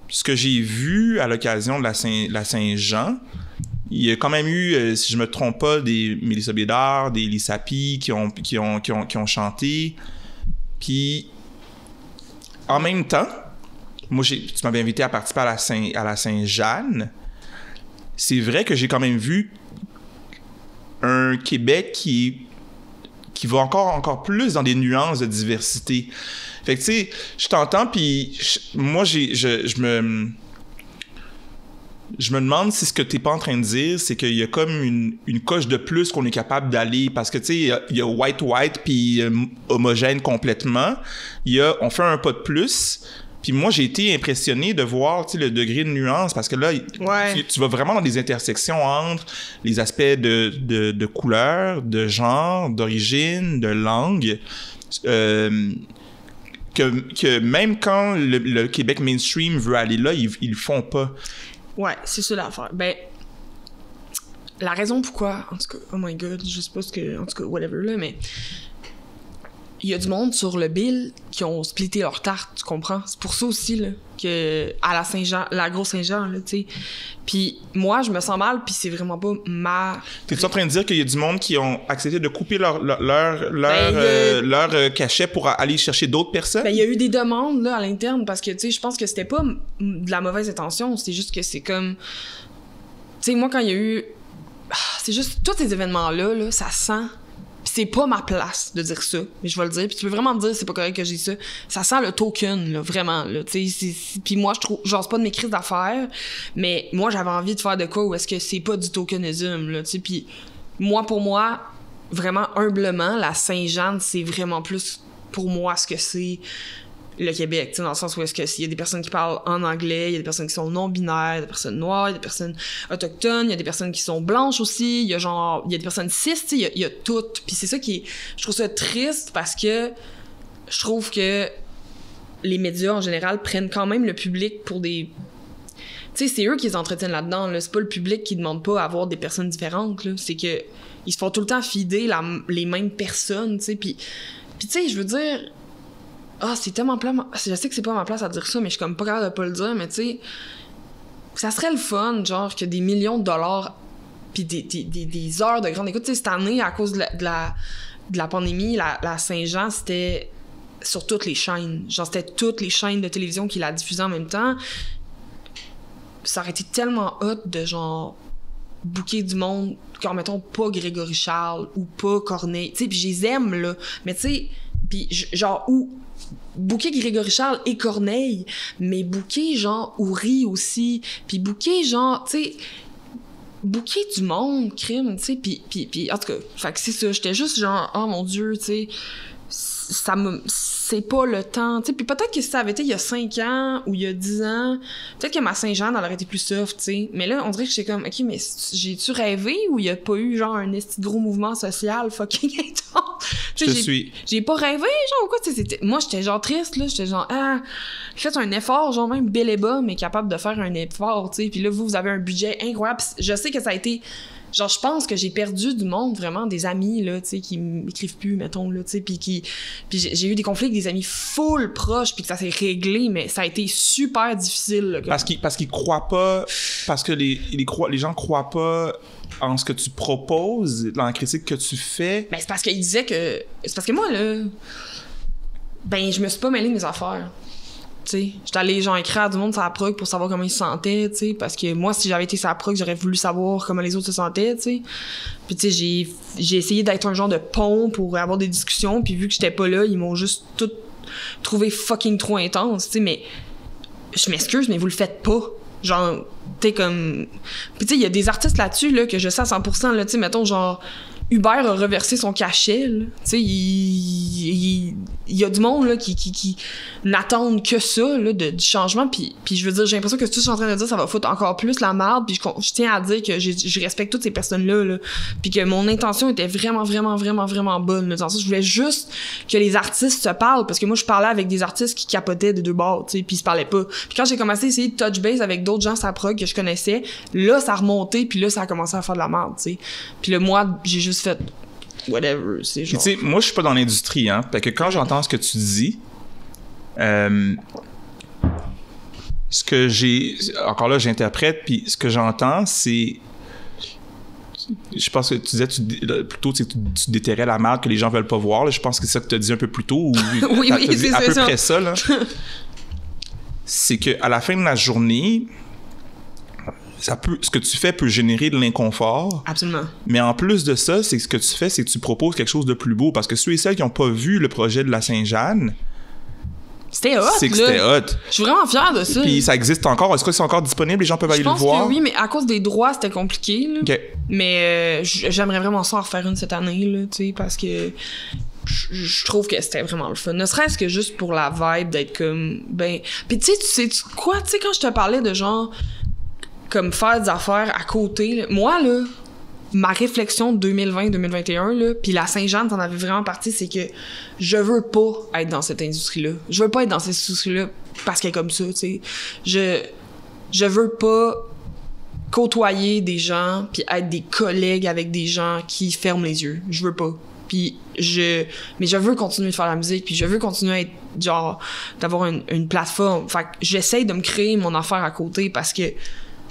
Ce que j'ai vu à l'occasion de la Saint-Jean, il y a quand même eu, si je me trompe pas, des Mélissa Bédard, des Lisa P qui ont chanté. Puis, en même temps, moi, tu m'avais invité à participer à la Saint-Jeanne. C'est vrai que j'ai quand même vu un Québec qui va encore plus dans des nuances de diversité. Fait que, tu sais, je t'entends, puis moi, je me demande si ce que t'es pas en train de dire, c'est qu'il y a comme une coche de plus qu'on est capable d'aller, parce que, tu sais, il y a white, puis homogène complètement. On fait un pas de plus. Puis moi, j'ai été impressionné de voir, tu sais, le degré de nuance, parce que là, tu vas vraiment dans des intersections entre les aspects de couleur, de genre, d'origine, de langue, que même quand le Québec mainstream veut aller là, ils le font pas. Ouais, c'est ça l'affaire. Ben, la raison pourquoi, en tout cas, oh my god, je sais pas ce que, en tout cas, whatever, là, mais il y a du monde sur le bill qui ont splitté leur tarte, tu comprends? C'est pour ça aussi, là, que à la Saint-Jean, la grosse Saint-Jean, là, tu sais. Puis moi, je me sens mal, puis c'est vraiment pas ma... T'es-tu en train de dire qu'il y a du monde qui ont accepté de couper leur cachet pour aller chercher d'autres personnes? Ben, il y a eu des demandes, là, à l'interne, parce que, tu sais, je pense que c'était pas de la mauvaise intention, c'est juste que c'est comme... Tu sais, moi, quand il y a eu... C'est juste... Tous ces événements-là, là, ça sent... Pis c'est pas ma place de dire ça, mais je vais le dire. Puis tu peux vraiment me dire c'est pas correct que j'ai ça. Ça sent le token, là, vraiment. Là, puis moi, je trouve... Genre, c'est pas de mes crises d'affaires, mais moi, j'avais envie de faire de quoi où est-ce que c'est pas du tokenisme, là, tu sais. Puis moi, pour moi, vraiment humblement, la Saint-Jean, c'est vraiment plus pour moi ce que c'est le Québec, tu sais, dans le sens où est-ce que s'il y a des personnes qui parlent en anglais, il y a des personnes qui sont non-binaires, il y a des personnes noires, il y a des personnes autochtones, il y a des personnes qui sont blanches aussi, il y a des personnes cis, tu sais, il y a tout. Puis c'est ça je trouve ça triste parce que je trouve que les médias en général prennent quand même le public pour des... Tu sais, c'est eux qui les entretiennent là-dedans, là. C'est pas le public qui demande pas à avoir des personnes différentes, là. C'est que ils se font tout le temps feeder les mêmes personnes, tu sais. Puis tu sais, je veux dire... c'est tellement plat. Je sais que c'est pas ma place à dire ça, mais je suis comme pas capable de pas le dire, mais tu sais, ça serait le fun, genre, que des millions de dollars pis des heures de grande écoute. Tu sais, cette année, à cause de la pandémie, la Saint-Jean, c'était sur toutes les chaînes. Genre, c'était toutes les chaînes de télévision qui la diffusaient en même temps. Ça aurait été tellement hot de, genre, booker du monde, comme, mettons, pas Grégory Charles ou pas Corneille. Tu sais, pis je les aime, là. Mais tu sais, pis genre, où booker Grégory Charles et Corneille, mais booker genre Ouri aussi, puis booker genre, tu sais, booker du monde, crime, tu sais, puis en tout cas, fait que c'est ça, j'étais juste genre, oh mon Dieu, tu sais, c'est pas le temps, tu sais, puis peut-être que si ça avait été il y a 5 ans ou il y a 10 ans, peut-être que ma Saint-Jean, elle aurait été plus soft, tu sais, mais là, on dirait que j'étais comme, ok, mais j'ai-tu rêvé ou il y a pas eu genre un esti gros mouvement social fucking intense? J'ai pas rêvé, genre, ou quoi, tu sais, moi, j'étais genre triste, là, j'étais genre, faites un effort, genre, même bel et bas, mais capable de faire un effort, tu sais, puis là, vous avez un budget incroyable, pis je sais que ça a été... Genre, je pense que j'ai perdu du monde, vraiment, des amis, là, tu sais, qui m'écrivent plus, mettons, là, tu sais, puis j'ai eu des conflits avec des amis full proches, puis que ça s'est réglé, mais ça a été super difficile, là, parce qu'ils croient pas, parce que les gens croient pas en ce que tu proposes, dans la critique que tu fais. Ben, c'est parce qu'ils disaient que... C'est parce que moi, là, ben, je me suis pas mêlée de mes affaires. J'étais allée genre écrire à du monde sur la prog pour savoir comment ils se sentaient, t'sais, parce que moi, si j'avais été sur la prog, j'aurais voulu savoir comment les autres se sentaient, t'sais. Puis tu sais, j'ai essayé d'être un genre de pont pour avoir des discussions, puis vu que j'étais pas là, ils m'ont juste tout trouvé fucking trop intense, t'sais, mais je m'excuse, mais vous le faites pas. Genre, t'sais, comme... Puis tu sais, il y a des artistes là-dessus, là, que je sais à 100%, là, t'sais, mettons, genre... Hubert a reversé son cachet, là. Tu sais, il y a du monde, là, qui n'attendent que ça, là, du changement. Puis je veux dire, j'ai l'impression que ce que je suis en train de dire, ça va foutre encore plus la merde. Puis je tiens à dire que je respecte toutes ces personnes-là, là. Puis que mon intention était vraiment, vraiment, vraiment, vraiment bonne, là. Dans le sens, je voulais juste que les artistes se parlent. Parce que moi, je parlais avec des artistes qui capotaient des deux bords, tu sais, puis ils se parlaient pas. Puis quand j'ai commencé à essayer de touch base avec d'autres gens sur la prog que je connaissais, là, ça a remonté, puis là, ça a commencé à faire de la merde, tu sais. Puis là, moi, j'ai juste fait whatever, c'est genre... Tu sais, moi, je suis pas dans l'industrie, hein. Fait que quand j'entends ce que tu dis, ce que j'ai... Encore là, j'interprète, puis ce que j'entends, c'est... Je pense que tu disais plutôt que tu déterrais la merde que les gens veulent pas voir. Là. Je pense que c'est ça que tu as dit un peu plus tôt. Ou oui, c'est à peu ça. près ça, là. C'est qu'à la fin de la journée... ce que tu fais peut générer de l'inconfort. Absolument. Mais en plus de ça, c'est ce que tu fais, c'est que tu proposes quelque chose de plus beau. Parce que ceux et celles qui n'ont pas vu le projet de la Saint-Jeanne, c'était hot, c'est que c'était hot. Je suis vraiment fière de ça. Puis ça existe encore. Est-ce que c'est encore disponible? Les gens peuvent aller le voir? Je pense que oui, mais à cause des droits, c'était compliqué. Là. OK. Mais j'aimerais vraiment ça en refaire une cette année, là, tu sais, parce que je trouve que c'était vraiment le fun. Ne serait-ce que juste pour la vibe d'être comme... Ben... Puis tu sais quoi? Tu sais, quand je te parlais de genre... comme faire des affaires à côté, là, moi, là, ma réflexion de 2020-2021, là, puis la Saint-Jean, t'en avais vraiment partie, c'est que je veux pas être dans cette industrie-là. Je veux pas être dans cette industrie-là parce qu'elle est comme ça, tu sais. Je veux pas côtoyer des gens puis être des collègues avec des gens qui ferment les yeux. Je veux pas. Mais je veux continuer de faire la musique, puis je veux continuer à être, genre, d'avoir une plateforme. Fait que j'essaye de me créer mon affaire à côté parce que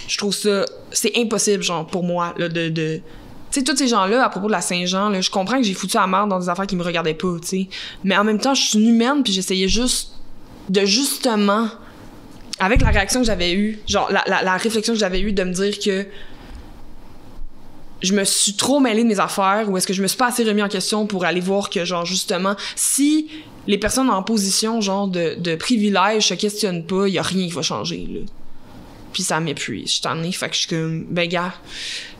je trouve ça, c'est impossible, genre, pour moi, là, tu sais, tous ces gens-là, à propos de la Saint-Jean, là, je comprends que j'ai foutu la merde dans des affaires qui me regardaient pas, tu sais. Mais en même temps, je suis une humaine, puis j'essayais justement, avec la réaction que j'avais eue, genre, la réflexion que j'avais eue de me dire que je me suis trop mêlée de mes affaires ou est-ce que je me suis pas assez remis en question pour aller voir que, genre, justement, si les personnes en position, genre, de privilège se questionnent pas, il y a rien qui va changer, là. Puis ça m'épuise. Je suis tannée, fait que je suis comme, ben, gars,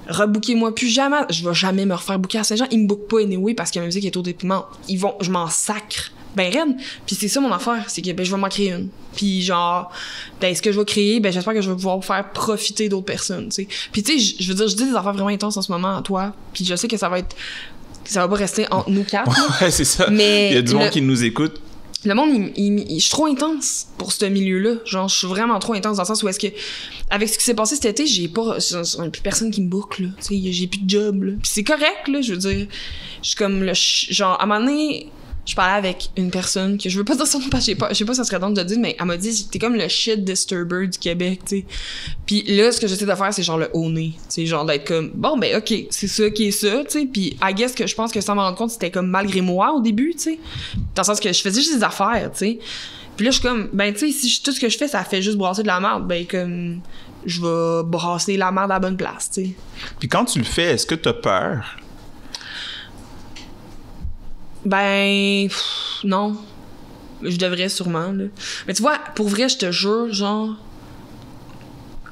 rebooquez-moi plus jamais. Je vais jamais me refaire booker à Saint-Jean. Ils me bookent pas anyway parce que ma musique est trop déprimante. Je m'en sacre. Ben, raide. Puis c'est ça mon affaire, c'est que, ben, je vais m'en créer une. Puis genre, ben, ce que je vais créer, ben, j'espère que je vais pouvoir faire profiter d'autres personnes, tu sais. Puis tu sais, je veux dire, je dis des affaires vraiment intenses en ce moment à toi, puis je sais que ça va pas rester entre nous quatre. Ouais, c'est ça. Mais il y a du monde qui nous écoute. Le monde, je suis trop intense pour ce milieu-là. Genre, je suis vraiment trop intense dans le sens où est-ce que, avec ce qui s'est passé cet été, j'ai plus personne qui me boucle, là. Tu sais, j'ai plus de job, là. Puis c'est correct, là, je veux dire. Je suis comme genre, à un moment donné, je parlais avec une personne que je veux pas dire son nom parce que je sais pas si ça serait drôle de le dire, mais elle m'a dit t'es comme le shit disturber du Québec, tu sais. Puis là, ce que j'essaie de faire, c'est genre le honner, c'est genre d'être comme bon ben ok, c'est ça qui est ça, tu sais. Puis I guess que je pense que sans m'en rendre compte, c'était comme malgré moi au début, tu sais, dans le sens que je faisais juste des affaires, tu sais. Puis là, je suis comme ben tu sais, si tout ce que je fais, ça fait juste brasser de la merde, ben comme je vais brasser la merde à la bonne place, tu sais. Puis quand tu le fais, est-ce que t'as peur? Ben, non. Je devrais sûrement, là. Mais tu vois, pour vrai, je te jure, genre,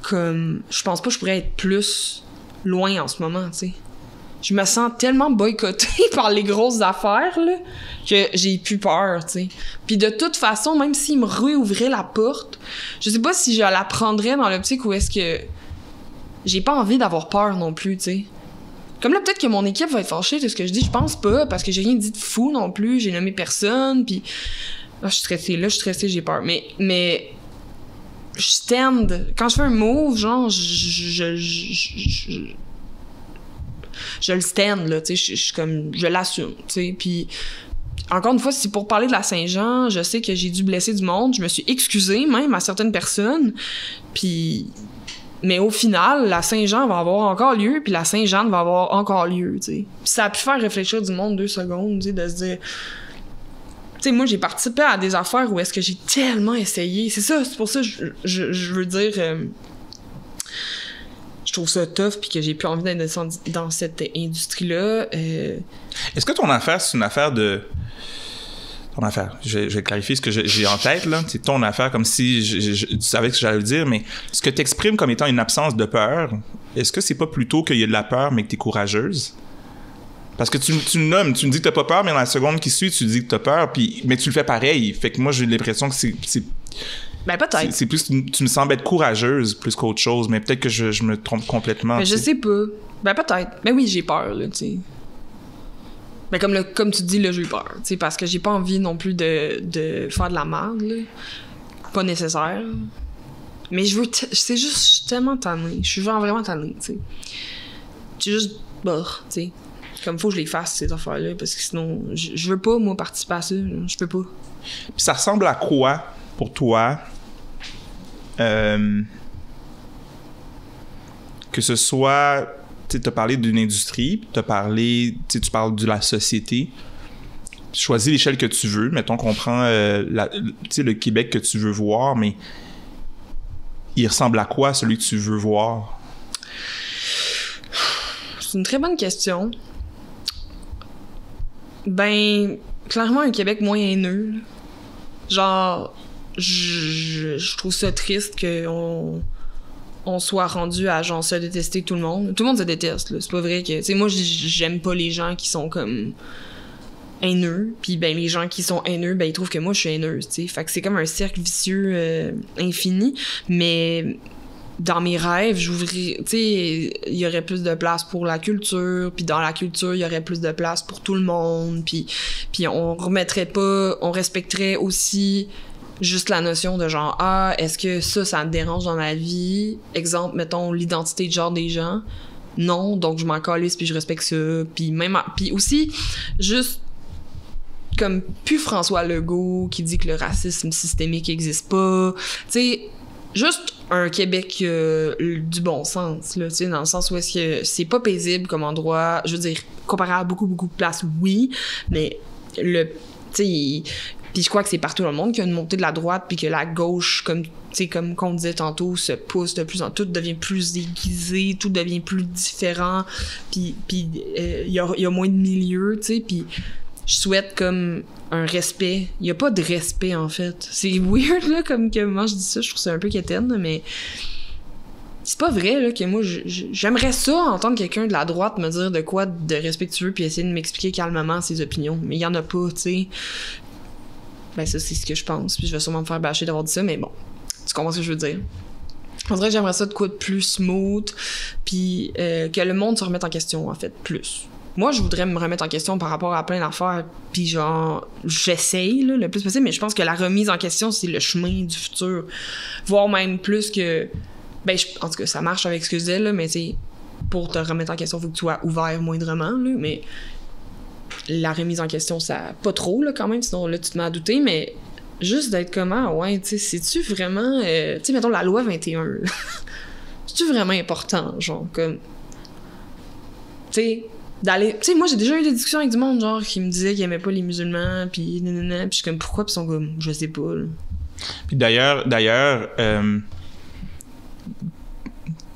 comme, je pense pas que je pourrais être plus loin en ce moment, tu sais. Je me sens tellement boycottée par les grosses affaires, là, que j'ai plus peur, tu sais. Puis de toute façon, même s'ils me réouvraient la porte, je sais pas si je la prendrais dans l'optique où est-ce que j'ai pas envie d'avoir peur non plus, tu sais. Comme là, peut-être que mon équipe va être fâchée de ce que je dis. Je pense pas, parce que j'ai rien dit de fou non plus. J'ai nommé personne, puis là, je suis stressée, j'ai peur. Mais je stand. Quand je fais un move, genre, je le stand, là, tu sais. Je suis comme, je l'assume, tu sais. Puis encore une fois, si pour parler de la Saint-Jean, je sais que j'ai dû blesser du monde. Je me suis excusée, même, à certaines personnes. Puis... Mais au final, la Saint-Jean va avoir encore lieu, puis la Saint-Jeanne va avoir encore lieu, tu sais. Puis ça a pu faire réfléchir du monde 2 secondes, tu sais, de se dire... Tu sais, moi, j'ai participé à des affaires où est-ce que j'ai tellement essayé. C'est ça, c'est pour ça que je veux dire... je trouve ça tough, puis que j'ai plus envie d'être dans cette industrie-là. Est-ce que ton affaire, c'est une affaire de... Ton affaire. Je vais clarifier ce que j'ai en tête, là. C'est ton affaire, comme si tu savais ce que j'allais dire, mais ce que tu exprimes comme étant une absence de peur, est-ce que c'est pas plutôt qu'il y a de la peur, mais que t'es courageuse? Parce que tu me nommes, tu me dis que t'as pas peur, mais dans la seconde qui suit, tu dis que t'as peur, mais tu le fais pareil. Fait que moi, j'ai l'impression que c'est ben, peut-être. C'est plus... Tu me sembles être courageuse plus qu'autre chose, mais peut-être que je me trompe complètement. Ben, je sais pas. Ben, peut-être. Ben oui, j'ai peur, là, tu sais. Ben comme tu dis, là, j'ai eu peur, tu sais, parce que j'ai pas envie non plus de faire de la merde, là. Pas nécessaire. Mais c'est juste, je suis tellement tannée. Je suis vraiment tannée, tu sais. C'est juste, tu sais. Comme faut que je les fasse, ces affaires-là, parce que sinon, je veux pas, moi, participer à ça. Je peux pas. Puis ça ressemble à quoi, pour toi, que ce soit... Tu as parlé d'une industrie, tu parles de la société. Choisis l'échelle que tu veux. Mettons qu'on prend le Québec que tu veux voir, mais il ressemble à quoi, celui que tu veux voir? C'est une très bonne question. Ben, clairement, un Québec moins haineux. Là. Genre, je trouve ça triste qu'on soit rendu à genre se détester tout le monde. Tout le monde se déteste, là. C'est pas vrai que... Tu sais, moi, j'aime pas les gens qui sont comme haineux. Puis ben, les gens qui sont haineux, ben, ils trouvent que moi, je suis haineuse, tu sais. Fait que c'est comme un cercle vicieux infini. Mais dans mes rêves, j'ouvrirais... Tu sais, il y aurait plus de place pour la culture. Puis dans la culture, il y aurait plus de place pour tout le monde. Puis on remettrait pas... On respecterait aussi... juste la notion de genre, est-ce que ça me dérange dans ma vie? Exemple, mettons, l'identité de genre des gens. Non, donc je m'en calisse puis je respecte ça. Puis aussi, juste comme plus François Legault qui dit que le racisme systémique existe pas. Tu sais, juste un Québec du bon sens, là, tu sais, dans le sens où est-ce que c'est pas paisible comme endroit. Je veux dire, comparé à beaucoup de places, oui, mais tu sais, puis je crois que c'est partout dans le monde qu'il y a une montée de la droite puis que la gauche, comme qu'on disait tantôt, se pousse de plus en plus, tout devient plus aiguisé, tout devient plus différent, puis il y a moins de milieux, tu sais, puis je souhaite comme un respect. Il y a pas de respect, en fait. C'est weird, là, comme que moi je dis ça, je trouve ça un peu quétaine, mais c'est pas vrai, là, que moi, j'aimerais ça entendre quelqu'un de la droite me dire de quoi de respectueux puis essayer de m'expliquer calmement ses opinions, mais il y en a pas, tu sais. Ben ça, c'est ce que je pense, puis je vais sûrement me faire bâcher d'avoir dit ça, mais bon, tu comprends ce que je veux dire. On dirait que j'aimerais ça de quoi de plus smooth, puis que le monde se remette en question, en fait, plus. Moi, je voudrais me remettre en question par rapport à plein d'affaires, puis genre, j'essaye là, le plus possible, mais je pense que la remise en question, c'est le chemin du futur. Voire même plus que... Ben, en tout cas, ça marche avec ce que je disais, là, mais c'est pour te remettre en question, il faut que tu sois ouvert moindrement, là, mais la remise en question, ça... Pas trop, là, quand même, sinon, là, tu te mets à douter, mais juste d'être comment, ouais, tu sais, c'est-tu vraiment... tu sais, mettons, la loi 21, là. C'est-tu vraiment important, genre, comme... Tu sais... d'aller, tu sais, moi j'ai déjà eu des discussions avec du monde genre qui me disait qu'ils aimaient pas les musulmans puis nanana, puis je suis comme pourquoi, puis ils sont comme je sais pas là. Puis d'ailleurs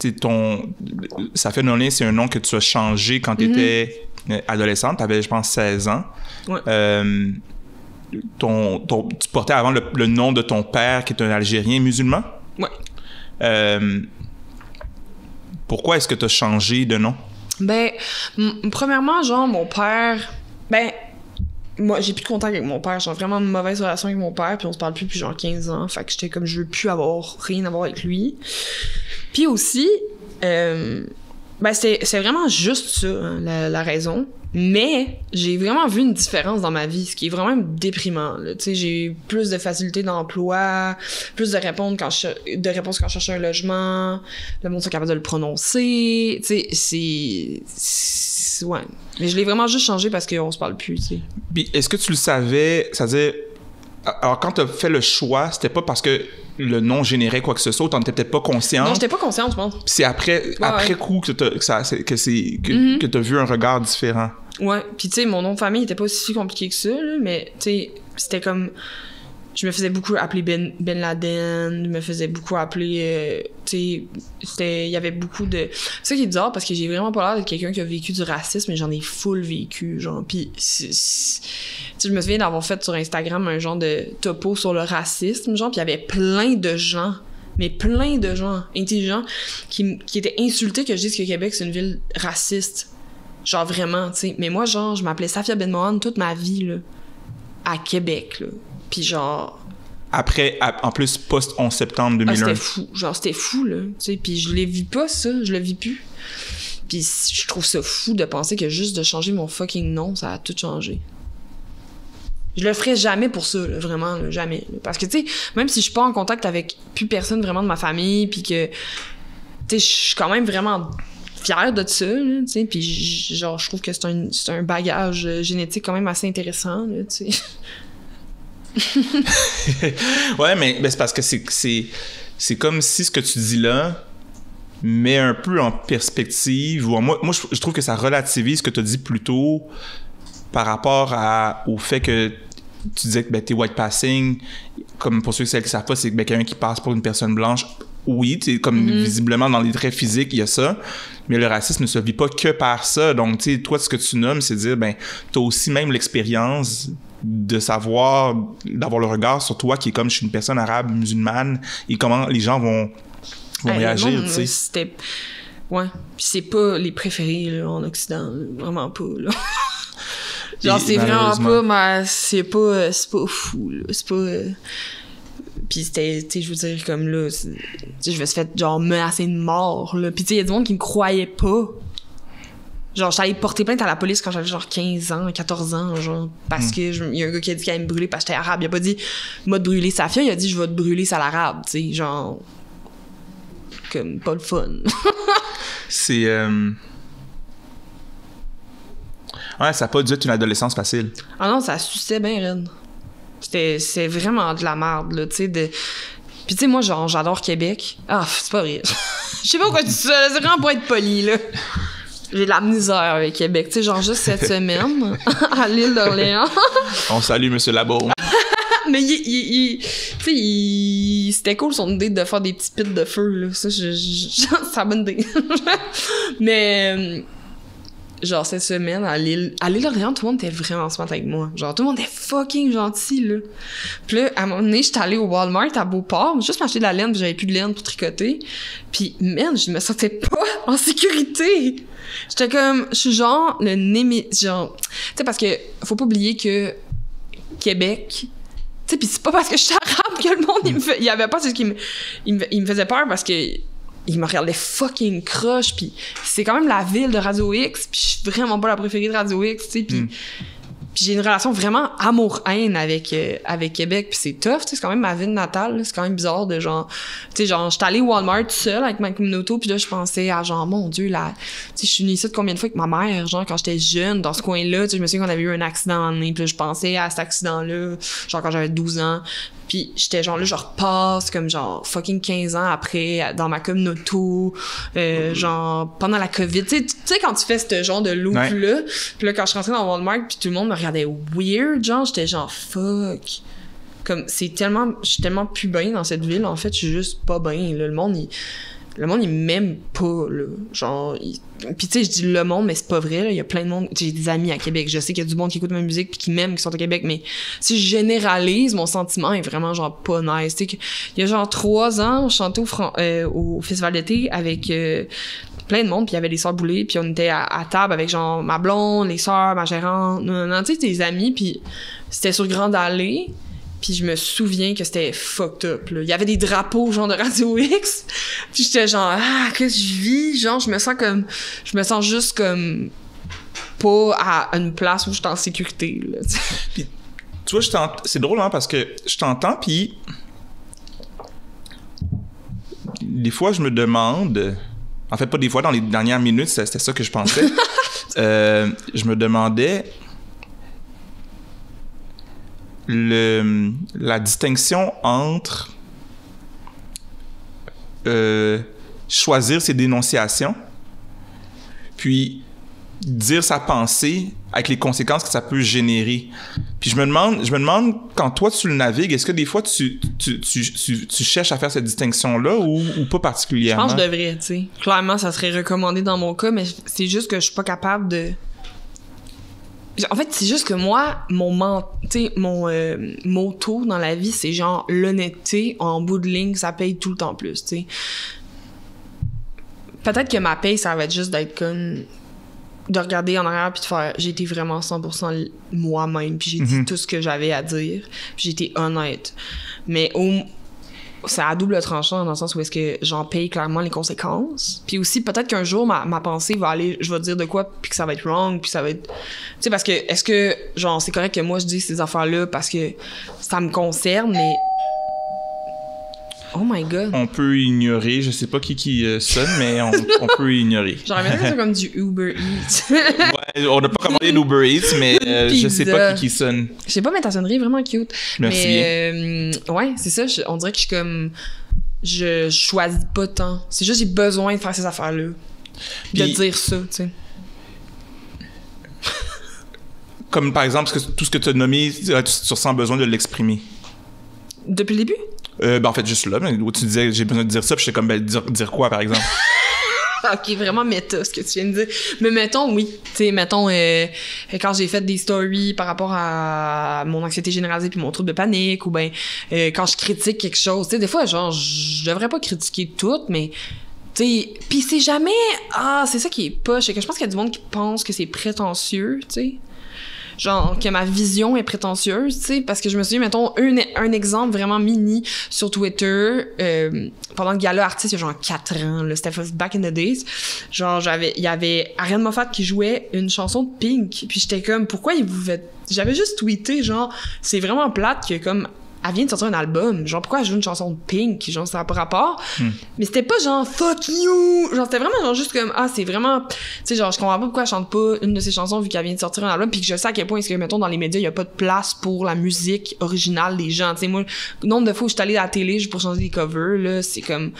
tu sais, Safia Nolin, c'est un nom que tu as changé quand tu étais adolescente, tu avais je pense 16 ans. Ouais. Tu portais avant le nom de ton père qui est un Algérien musulman. Ouais. Pourquoi est-ce que tu as changé de nom? Ben, premièrement, genre, mon père... Ben, moi, j'ai plus de contact avec mon père. J'ai vraiment une mauvaise relation avec mon père, puis on se parle plus depuis genre 15 ans. Fait que j'étais comme, je veux plus avoir rien à voir avec lui. Puis aussi, ben, c'est vraiment juste ça, hein, la raison. Mais j'ai vraiment vu une différence dans ma vie, ce qui est vraiment déprimant. Tu sais, j'ai eu plus de facilité d'emploi, plus de réponses quand je cherchais un logement, le monde sont capable de le prononcer. Tu sais, c'est... Ouais. Mais je l'ai vraiment juste changé parce qu'on se parle plus, tu sais. Puis est-ce que tu le savais, c'est-à-dire... Alors, quand t'as fait le choix, c'était pas parce que le nom générait quoi que ce soit, t'en étais peut-être pas consciente. Non, j'étais pas consciente, je pense. C'est après coup que t'as vu un regard différent. Ouais, puis tu sais, mon nom de famille était pas si compliqué que ça, là, mais tu sais, c'était comme... Je me faisais beaucoup appeler Ben Laden, je me faisais beaucoup appeler... tu sais, il y avait beaucoup de... C'est ça qui est bizarre, parce que j'ai vraiment pas l'air d'être quelqu'un qui a vécu du racisme, mais j'en ai full vécu, genre, pis... Tu sais, je me souviens d'avoir fait sur Instagram un genre de topo sur le racisme, genre, pis il y avait plein de gens, mais plein de gens intelligents qui étaient insultés que je dise que Québec, c'est une ville raciste. Genre, vraiment, tu sais. Mais moi, genre, je m'appelais Safia Ben Mohan toute ma vie, là, à Québec, là. Puis genre... Après, en plus, post-11 septembre 2001. C'était fou. Genre, c'était fou, là. Tu sais, puis je l'ai vu pas, ça. Je le vis plus. Puis je trouve ça fou de penser que juste de changer mon fucking nom, ça a tout changé. Je le ferais jamais pour ça, là, vraiment, là, jamais. Là. Parce que, tu sais, même si je suis pas en contact avec plus personne vraiment de ma famille, puis que, tu sais, je suis quand même vraiment fière de ça, là, tu sais, puis genre, je trouve que c'est un bagage génétique quand même assez intéressant, là, tu sais. Ouais, mais c'est parce que c'est comme si ce que tu dis là met un peu en perspective, ou moi je trouve que ça relativise ce que tu as dit plus tôt par rapport au fait que tu disais que ben, t'es white passing, comme pour ceux et celles qui savent pas, c'est ben, quelqu'un qui passe pour une personne blanche. Oui, comme visiblement dans les traits physiques, il y a ça, mais le racisme ne se vit pas que par ça. Donc, tu sais, toi, ce que tu nommes, c'est dire, ben, t'as aussi même l'expérience de savoir, d'avoir le regard sur toi qui est comme je suis une personne arabe, musulmane, et comment les gens vont réagir, tu sais. C'était... Ouais, puis c'est pas les préférés là, en Occident, là. Vraiment pas, là. Genre, c'est vraiment pas, mais c'est pas fou, là. C'est pas... Puis c'était, tu sais, je veux dire, comme là, tu sais, je me suis fait genre menacer de mort, là. Puis tu sais, il y a du monde qui me croyait pas. Genre, j'étais allée porter plainte à la police quand j'avais genre 15 ans, 14 ans, genre, parce que il y a un gars qui a dit qu'il allait me brûler parce que j'étais arabe. Il a pas dit, m'a te brûler sa fille, il a dit, je vais te brûler ça l'arabe, tu sais, genre, comme, pas le fun. C'est, ouais, ça a pas dû être une adolescence facile. Ah non, ça suçait bien raide. C'est vraiment de la merde, là, tu sais, de... Puis tu sais, moi, genre, j'adore Québec. Ah, c'est pas vrai. Je sais pas pourquoi tu dis ça, c'est vraiment pour être poli, là. J'ai de la misère avec Québec. Tu sais, genre, juste cette semaine, à l'île d'Orléans. On salue Monsieur Labaume. Mais tu sais, c'était cool son idée de faire des petits pits de feu, là. Ça, c'est une bonne idée. Mais, genre, cette semaine, à l'île d'Orléans, tout le monde était vraiment smart avec moi. Genre, tout le monde était fucking gentil, là. Puis là, à un moment donné, j'étais allée au Walmart à Beauport, juste m'acheter de la laine, puis j'avais plus de laine pour tricoter. Puis, man, je me sentais pas en sécurité. J'étais comme, je suis genre le genre, tu sais, parce que faut pas oublier que Québec, tu sais, pis c'est pas parce que je suis arabe que le monde, il y avait pas, c'est ce qui il me faisait peur parce que il me regardait fucking croche, pis c'est quand même la ville de Radio X, pis je suis vraiment pas la préférée de Radio X, tu sais, pis j'ai une relation vraiment amour-haine avec Québec, puis c'est tough, tu sais, c'est quand même ma ville natale, là, c'est quand même bizarre de genre, tu sais, genre, j'étais allée au Walmart toute seule avec ma communauté, puis là, je pensais à genre, mon Dieu, là, tu sais, je suis venue ici de combien de fois avec ma mère, genre, quand j'étais jeune, dans ce coin-là, tu sais, je me souviens qu'on avait eu un accident en année, puis là, je pensais à cet accident-là, genre, quand j'avais 12 ans, puis j'étais genre là, je repasse comme genre fucking 15 ans après dans ma communauté, genre pendant la COVID. Tu sais quand tu fais ce genre de loop-là, puis là quand je suis rentrée dans Walmart, puis tout le monde me regardait weird, genre j'étais genre fuck. Comme je suis tellement plus bien dans cette ville, en fait, je suis juste pas bien. Le monde il m'aime pas, là. Genre, puis tu sais, je dis le monde, mais c'est pas vrai, là. Il y a plein de monde. J'ai des amis à Québec. Je sais qu'il y a du monde qui écoute ma musique pis qui m'aiment, qui sont à Québec, mais si je généralise, mon sentiment est vraiment genre pas nice. Tu sais, il y a genre 3 ans, on chantait au Festival d'été avec plein de monde, puis il y avait les sœurs Boulay, puis on était à table avec genre ma blonde, les sœurs, ma gérante, tu sais, des amis, puis c'était sur Grande Allée. Puis je me souviens que c'était fucked up, là. Il y avait des drapeaux, genre, de Radio X. Puis j'étais genre, qu'est-ce que je vis? Genre, je me sens juste comme pas à une place où je suis en sécurité, là. Puis, tu vois, c'est drôle, hein, parce que je t'entends, puis des fois, je me demande... En fait, pas des fois, dans les dernières minutes, c'était ça que je pensais. Je me demandais... la distinction entre choisir ses dénonciations puis dire sa pensée avec les conséquences que ça peut générer. Puis je me demande quand toi tu le navigues, est-ce que des fois tu cherches à faire cette distinction-là ou pas particulièrement? Je pense que je devrais, tu sais. Clairement, ça serait recommandé dans mon cas, mais c'est juste que je suis pas capable de... En fait, c'est juste que moi, mon motto dans la vie, c'est genre l'honnêteté, en bout de ligne, ça paye tout le temps plus, tu sais. Peut-être que ma paye, ça va être juste d'être comme... de regarder en arrière puis de faire... J'ai été vraiment 100% moi-même, puis j'ai dit tout ce que j'avais à dire, puis j'ai été honnête. Mais c'est à double tranchant dans le sens où est-ce que j'en paye clairement les conséquences. Puis aussi, peut-être qu'un jour, ma pensée va aller... Je vais dire de quoi, puis que ça va être wrong, puis ça va être... Tu sais, parce que... Est-ce que, genre, c'est correct que moi, je dise ces affaires-là parce que ça me concerne, mais... Oh my God. On peut ignorer, je sais pas qui sonne, mais on peut ignorer. J'aurais bien fait ça comme du Uber Eats. Ouais, on n'a pas commandé d'Uber Eats, mais je sais pas qui sonne. Je sais pas, mais ta sonnerie est vraiment cute. Merci mais, ouais, c'est ça. On dirait que je suis comme... Je choisis pas tant. C'est juste j'ai besoin de faire ces affaires-là. De dire ça, tu sais. Comme par exemple, tout ce que tu as nommé, tu ressens besoin de l'exprimer. Depuis le début? En fait, juste là, où tu disais j'ai besoin de dire ça, puis j'étais comme, dire quoi, par exemple? Ok, vraiment méta, ce que tu viens de dire. Mais mettons, oui. Tu sais, mettons, quand j'ai fait des stories par rapport à mon anxiété généralisée puis mon trouble de panique, ou ben quand je critique quelque chose, tu sais, des fois, genre, je devrais pas critiquer tout, mais... Tu sais, pis c'est jamais... c'est ça qui est poche, c'est que je pense qu'il y a du monde qui pense que c'est prétentieux, tu sais. genre, que ma vision est prétentieuse, tu sais, parce que je me souviens, mettons, un exemple vraiment mini sur Twitter, pendant le gala artiste, il y a genre 4 ans, là, c'était back in the days, genre, il y avait Ariane Moffat qui jouait une chanson de Pink, puis j'étais comme, pourquoi il vous fait... J'avais juste tweeté, genre, c'est vraiment plate que, comme, elle vient de sortir un album, genre, pourquoi elle joue une chanson de Pink, genre, ça n'a pas rapport, mais c'était pas genre, fuck you, genre, c'était vraiment genre juste comme, c'est vraiment, tu sais, genre, je comprends pas pourquoi elle chante pas une de ses chansons vu qu'elle vient de sortir un album, puis que je sais à quel point est-ce que, mettons, dans les médias, il y a pas de place pour la musique originale des gens, tu sais, moi, le nombre de fois où je suis allée à la télé juste pour changer des covers, là, c'est comme,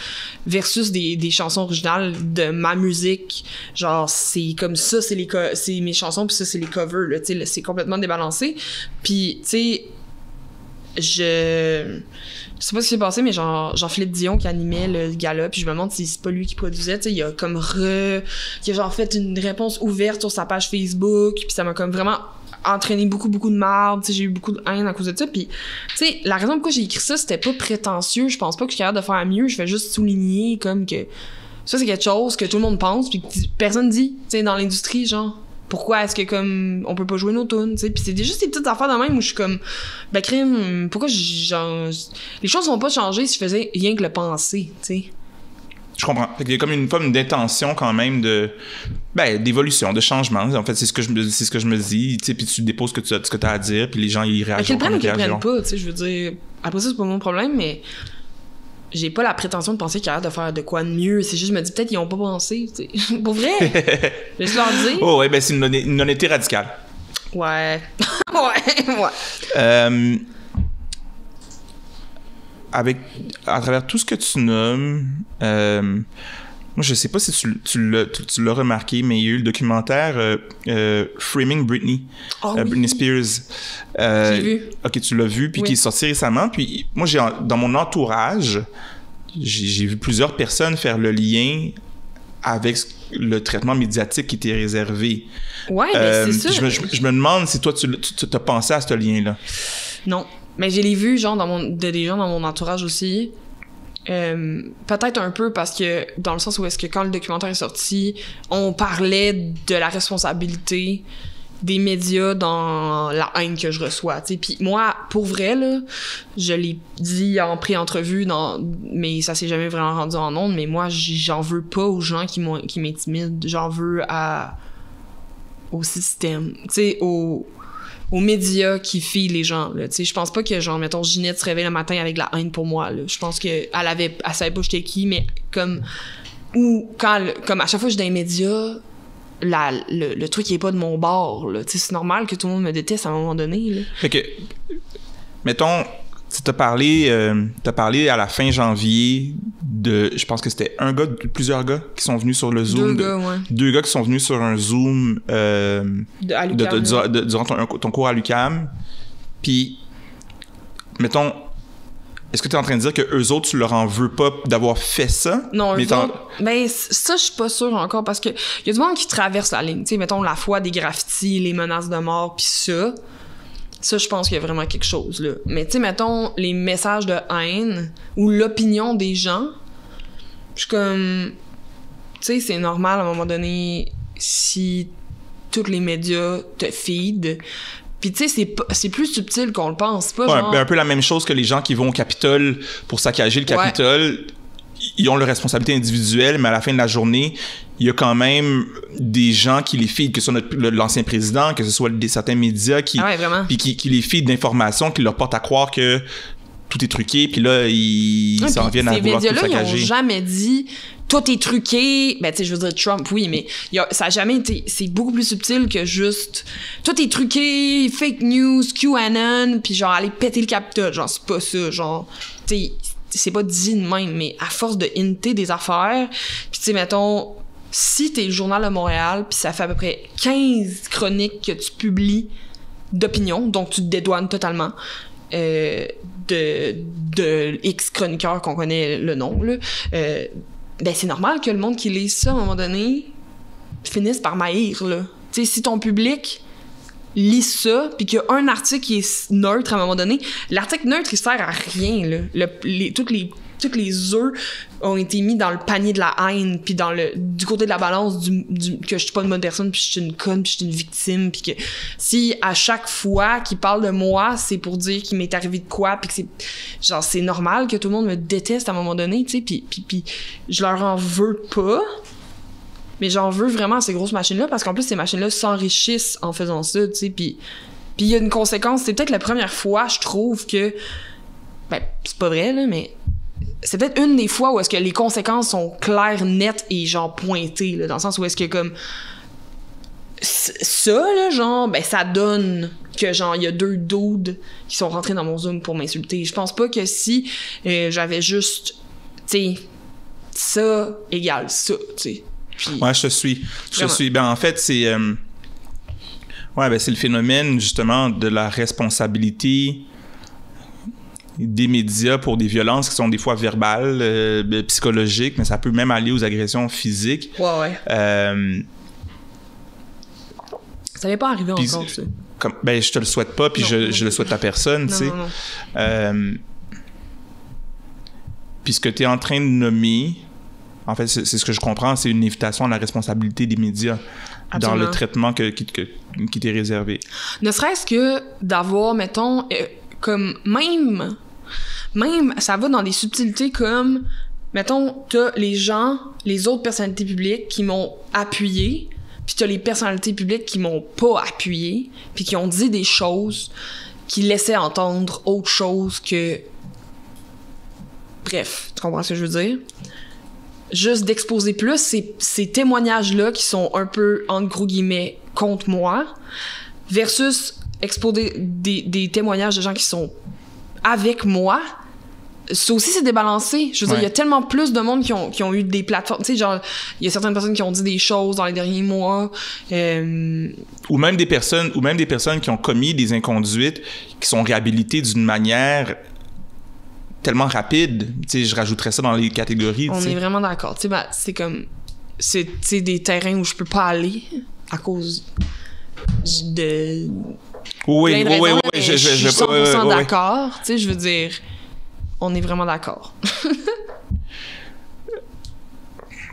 versus des chansons originales de ma musique, genre, c'est comme ça, c'est mes chansons, puis ça, c'est les covers, là, tu sais, c'est complètement débalancé, puis, tu sais, je sais pas ce qui s'est passé, mais Jean-Philippe Dion qui animait le gala, puis je me demande si c'est pas lui qui produisait, tu sais, il a comme il a genre fait une réponse ouverte sur sa page Facebook, puis ça m'a comme vraiment entraîné beaucoup de merde, tu sais, j'ai eu beaucoup de haine à cause de ça, puis tu sais, la raison pourquoi j'ai écrit ça, c'était pas prétentieux, je pense pas que je suis capable de faire mieux, je vais juste souligner comme que ça c'est quelque chose que tout le monde pense, puis que personne dit, tu sais, dans l'industrie, genre. Pourquoi est-ce que comme on peut pas jouer nos tunes, tu sais, puis c'est juste des petites affaires de même où je suis comme crime, pourquoi genre les choses vont pas changer si je faisais rien que le penser, tu sais. Je comprends. Il y a comme une forme d'intention quand même d'évolution, de changement. En fait, c'est ce que je me dis, tu sais, puis tu déposes ce que tu as à dire, puis les gens ils réagissent. À quel point ils comprennent pas, tu sais, je veux dire, après ça c'est pas mon problème, mais j'ai pas la prétention de penser qu'il y a de faire de quoi de mieux. C'est juste, je me dis, peut-être qu'ils ont pas pensé, tu sais. Pour vrai. Laisse leur dire. Oh, ouais, ben c'est une honnêteté radicale. Ouais. ouais. À travers tout ce que tu nommes, moi, je sais pas si tu l'as remarqué, mais il y a eu le documentaire Framing Britney. Oh, oui. Britney Spears. J'ai vu. Ok, tu l'as vu, puis qui est sorti récemment. Puis moi, dans mon entourage, j'ai vu plusieurs personnes faire le lien avec le traitement médiatique qui était réservé. Ouais, mais c'est ça. Je me demande si toi, tu as pensé à ce lien-là. Non. Mais je l'ai vu, genre, des gens dans mon entourage aussi. Peut-être un peu parce que, dans le sens où est-ce que quand le documentaire est sorti, on parlait de la responsabilité des médias dans la haine que je reçois, tu sais. Puis moi, pour vrai, là, je l'ai dit en pré-entrevue, mais ça s'est jamais vraiment rendu en ondes, mais moi, j'en veux pas aux gens qui m'intimident. J'en veux au système, tu sais, aux médias qui fient les gens, là. Tu sais, je pense pas que, genre, mettons, Ginette se réveille le matin avec de la haine pour moi, là. Je pense qu'elle savait pas j'étais qui, mais comme à chaque fois que je suis dans les médias, le truc il est pas de mon bord, là. Tu sais, c'est normal que tout le monde me déteste à un moment donné, là. Fait que, mettons, t'as parlé à la fin janvier je pense que c'était plusieurs gars qui sont venus sur le Zoom. Deux gars qui sont venus sur un Zoom durant ton cours à l'UQAM. Puis, mettons, est-ce que tu es en train de dire que eux autres, tu leur en veux pas d'avoir fait ça? Non, eux autres, ben, ça, je suis pas sûre encore, parce que y a du monde qui traverse la ligne. Tu sais, mettons, la foi des graffitis, les menaces de mort, puis ça, je pense qu'il y a vraiment quelque chose, là. Mais tu sais, mettons, les messages de haine ou l'opinion des gens, je suis comme... Tu sais, c'est normal, à un moment donné, si tous les médias te feed. Puis tu sais, c'est plus subtil qu'on le pense. C'est pas genre... un peu la même chose que les gens qui vont au Capitole pour saccager le Capitole. Ils ont leur responsabilité individuelle, mais à la fin de la journée, il y a quand même des gens qui les feed, que ce soit l'ancien président, que ce soit certains médias qui les feed d'informations, qui leur portent à croire que tout est truqué, puis là, ils s'en viennent à vouloir tout saccager. Ces médias-là, ils n'ont jamais dit « tout est truqué ». Ben, tu sais, je veux dire, Trump, oui, mais ça a jamais été... C'est beaucoup plus subtil que juste « tout est truqué, fake news, QAnon », puis genre, aller péter le Capitole. Genre, c'est pas ça, genre... Tu sais, c'est pas dit de même, mais à force de hinter des affaires, puis tu sais, mettons, si t'es le Journal de Montréal, puis ça fait à peu près 15 chroniques que tu publies d'opinion, donc tu te dédouanes totalement de X chroniqueurs qu'on connaît le nom, là, ben c'est normal que le monde qui lit ça, à un moment donné, finisse par m'haïr, là. Tu sais, si ton public lit ça, puis qu'il y a un article qui est neutre à un moment donné, l'article neutre, il sert à rien, là. Toutes les tous les œufs ont été mis dans le panier de la haine, puis du côté de la balance que je suis pas une bonne personne, puis je suis une conne, puis je suis une victime, puis que si à chaque fois qu'ils parlent de moi, c'est pour dire qu'il m'est arrivé de quoi, puis que c'est normal que tout le monde me déteste à un moment donné, tu sais, puis je leur en veux pas, mais j'en veux vraiment à ces grosses machines-là, parce qu'en plus, ces machines-là s'enrichissent en faisant ça, tu sais, puis il y a une conséquence. C'est peut-être la première fois, je trouve, que... Ben, c'est pas vrai, là, mais... C'est peut-être une des fois où est-ce que les conséquences sont claires, nettes et, genre, pointées, là, dans le sens où est-ce que, comme... Ça, là, genre, ben, ça donne que, genre, il y a 2 dudes qui sont rentrés dans mon Zoom pour m'insulter. Je pense pas que si j'avais juste... Tu sais, ça égale ça, tu sais. Puis, ouais, je te suis. Ben, en fait, c'est... c'est le phénomène, justement, de la responsabilité des médias pour des violences qui sont des fois verbales, psychologiques, mais ça peut même aller aux agressions physiques. Ouais. Ça n'est pas arrivé encore, ça. Je te le souhaite pas, puis je le souhaite à personne, tu sais. Puis ce que tu es en train de nommer, en fait, c'est ce que je comprends, c'est une invitation à la responsabilité des médias. Absolument. Dans le traitement qui t'est réservé. Ne serait-ce que d'avoir, mettons, comme même, ça va dans des subtilités comme, mettons, t'as les autres personnalités publiques qui m'ont appuyé, puis t'as les personnalités publiques qui m'ont pas appuyé, puis qui ont dit des choses qui laissaient entendre autre chose que... Bref, tu comprends ce que je veux dire? Juste d'exposer plus ces témoignages-là qui sont un peu, entre gros guillemets, contre moi, versus exposer des témoignages de gens qui sont avec moi. Ça aussi, c'est débalancé. Je veux dire, il y a tellement plus de monde qui ont eu des plateformes. Tu sais, genre, il y a certaines personnes qui ont dit des choses dans les derniers mois. Ou même des personnes qui ont commis des inconduites qui sont réhabilitées d'une manière... tellement rapide, tu sais, je rajouterais ça dans les catégories. On est vraiment d'accord. Tu sais, ben, c'est comme... C'est des terrains où je peux pas aller à cause de... Oui. Je suis 100% d'accord. Tu sais, je veux dire, on est vraiment d'accord.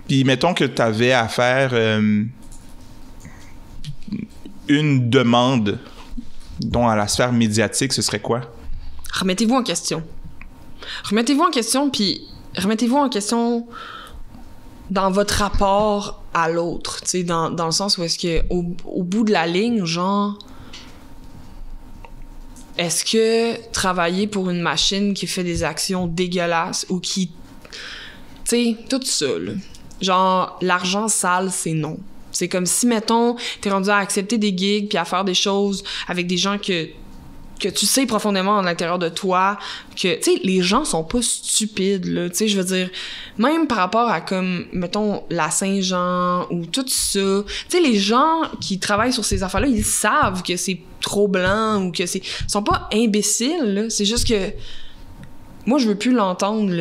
Puis, mettons que tu avais à faire une demande, dont à la sphère médiatique, ce serait quoi? Remettez-vous en question. Puis remettez-vous en question dans votre rapport à l'autre, tu sais, dans le sens où est-ce que au bout de la ligne, genre, est-ce que travailler pour une machine qui fait des actions dégueulasses ou qui, tu sais, tout ça, là, genre, l'argent sale, c'est non. C'est comme si, mettons, t'es rendu à accepter des gigs puis à faire des choses avec des gens que tu sais profondément à l'intérieur de toi que, tu sais, les gens sont pas stupides, là, tu sais, je veux dire, même par rapport à, comme, mettons, la Saint-Jean ou tout ça, tu sais, les gens qui travaillent sur ces affaires-là, ils savent que c'est trop blanc ou que ils sont pas imbéciles, là, c'est juste que moi, je veux plus l'entendre,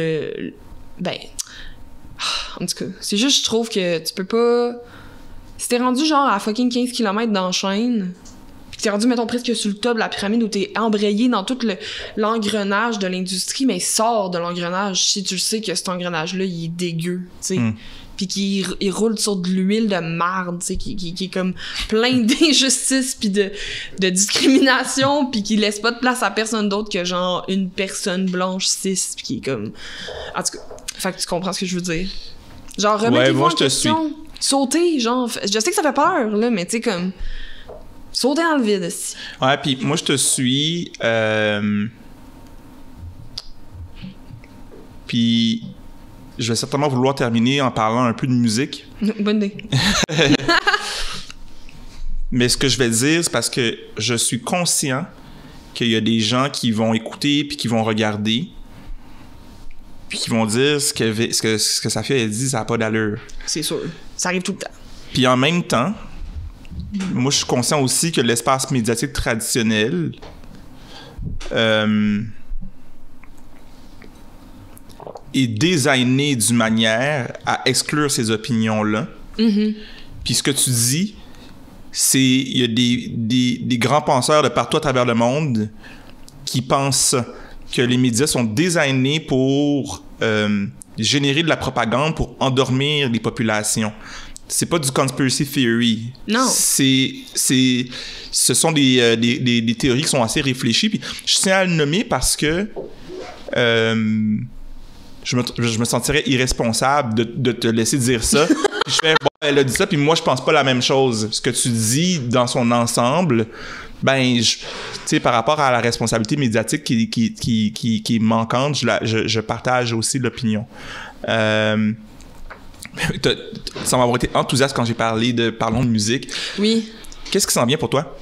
en tout cas, c'est juste, je trouve que tu peux pas... Si t'es rendu, genre, à fucking 15 km dans la chaîne... T'es rendu, mettons, presque sur le top de la pyramide où t'es embrayé dans tout l'engrenage de l'industrie, mais sors de l'engrenage si tu sais que cet engrenage-là, il est dégueu, tu sais. Puis qu'il roule sur de l'huile de marde, tu sais, qui est comme plein d'injustice puis de discrimination, puis qui laisse pas de place à personne d'autre que, genre, une personne blanche cis, puis qui est comme... En tout cas, fait que tu comprends ce que je veux dire. Genre, remettez-vous en question. Sautez, genre... Je sais que ça fait peur, là, mais tu sais, comme... Sauter dans le vide aussi. Ouais, puis moi, je te suis. Puis, je vais certainement vouloir terminer en parlant un peu de musique. Bonne idée. Mais ce que je vais dire, c'est parce que je suis conscient qu'il y a des gens qui vont écouter puis qui vont regarder puis qui vont dire ce que Safia a dit, ça n'a pas d'allure. C'est sûr. Ça arrive tout le temps. Puis en même temps, moi, je suis conscient aussi que l'espace médiatique traditionnel est designé d'une manière à exclure ces opinions-là. Mm-hmm. Puis ce que tu dis, c'est il y a des grands penseurs de partout à travers le monde qui pensent que les médias sont designés pour générer de la propagande pour endormir les populations. C'est pas du conspiracy theory. Non. Ce sont des théories qui sont assez réfléchies. Puis je tiens à le nommer parce que je me sentirais irresponsable de te laisser dire ça. Puis je fais, bon, elle a dit ça, puis moi, je pense pas la même chose. Ce que tu dis dans son ensemble, ben, tu sais, par rapport à la responsabilité médiatique qui est manquante, je partage aussi l'opinion. Ça m'a avoir été enthousiaste quand j'ai parlons de musique. Oui. Qu'est-ce qui s'en vient pour toi?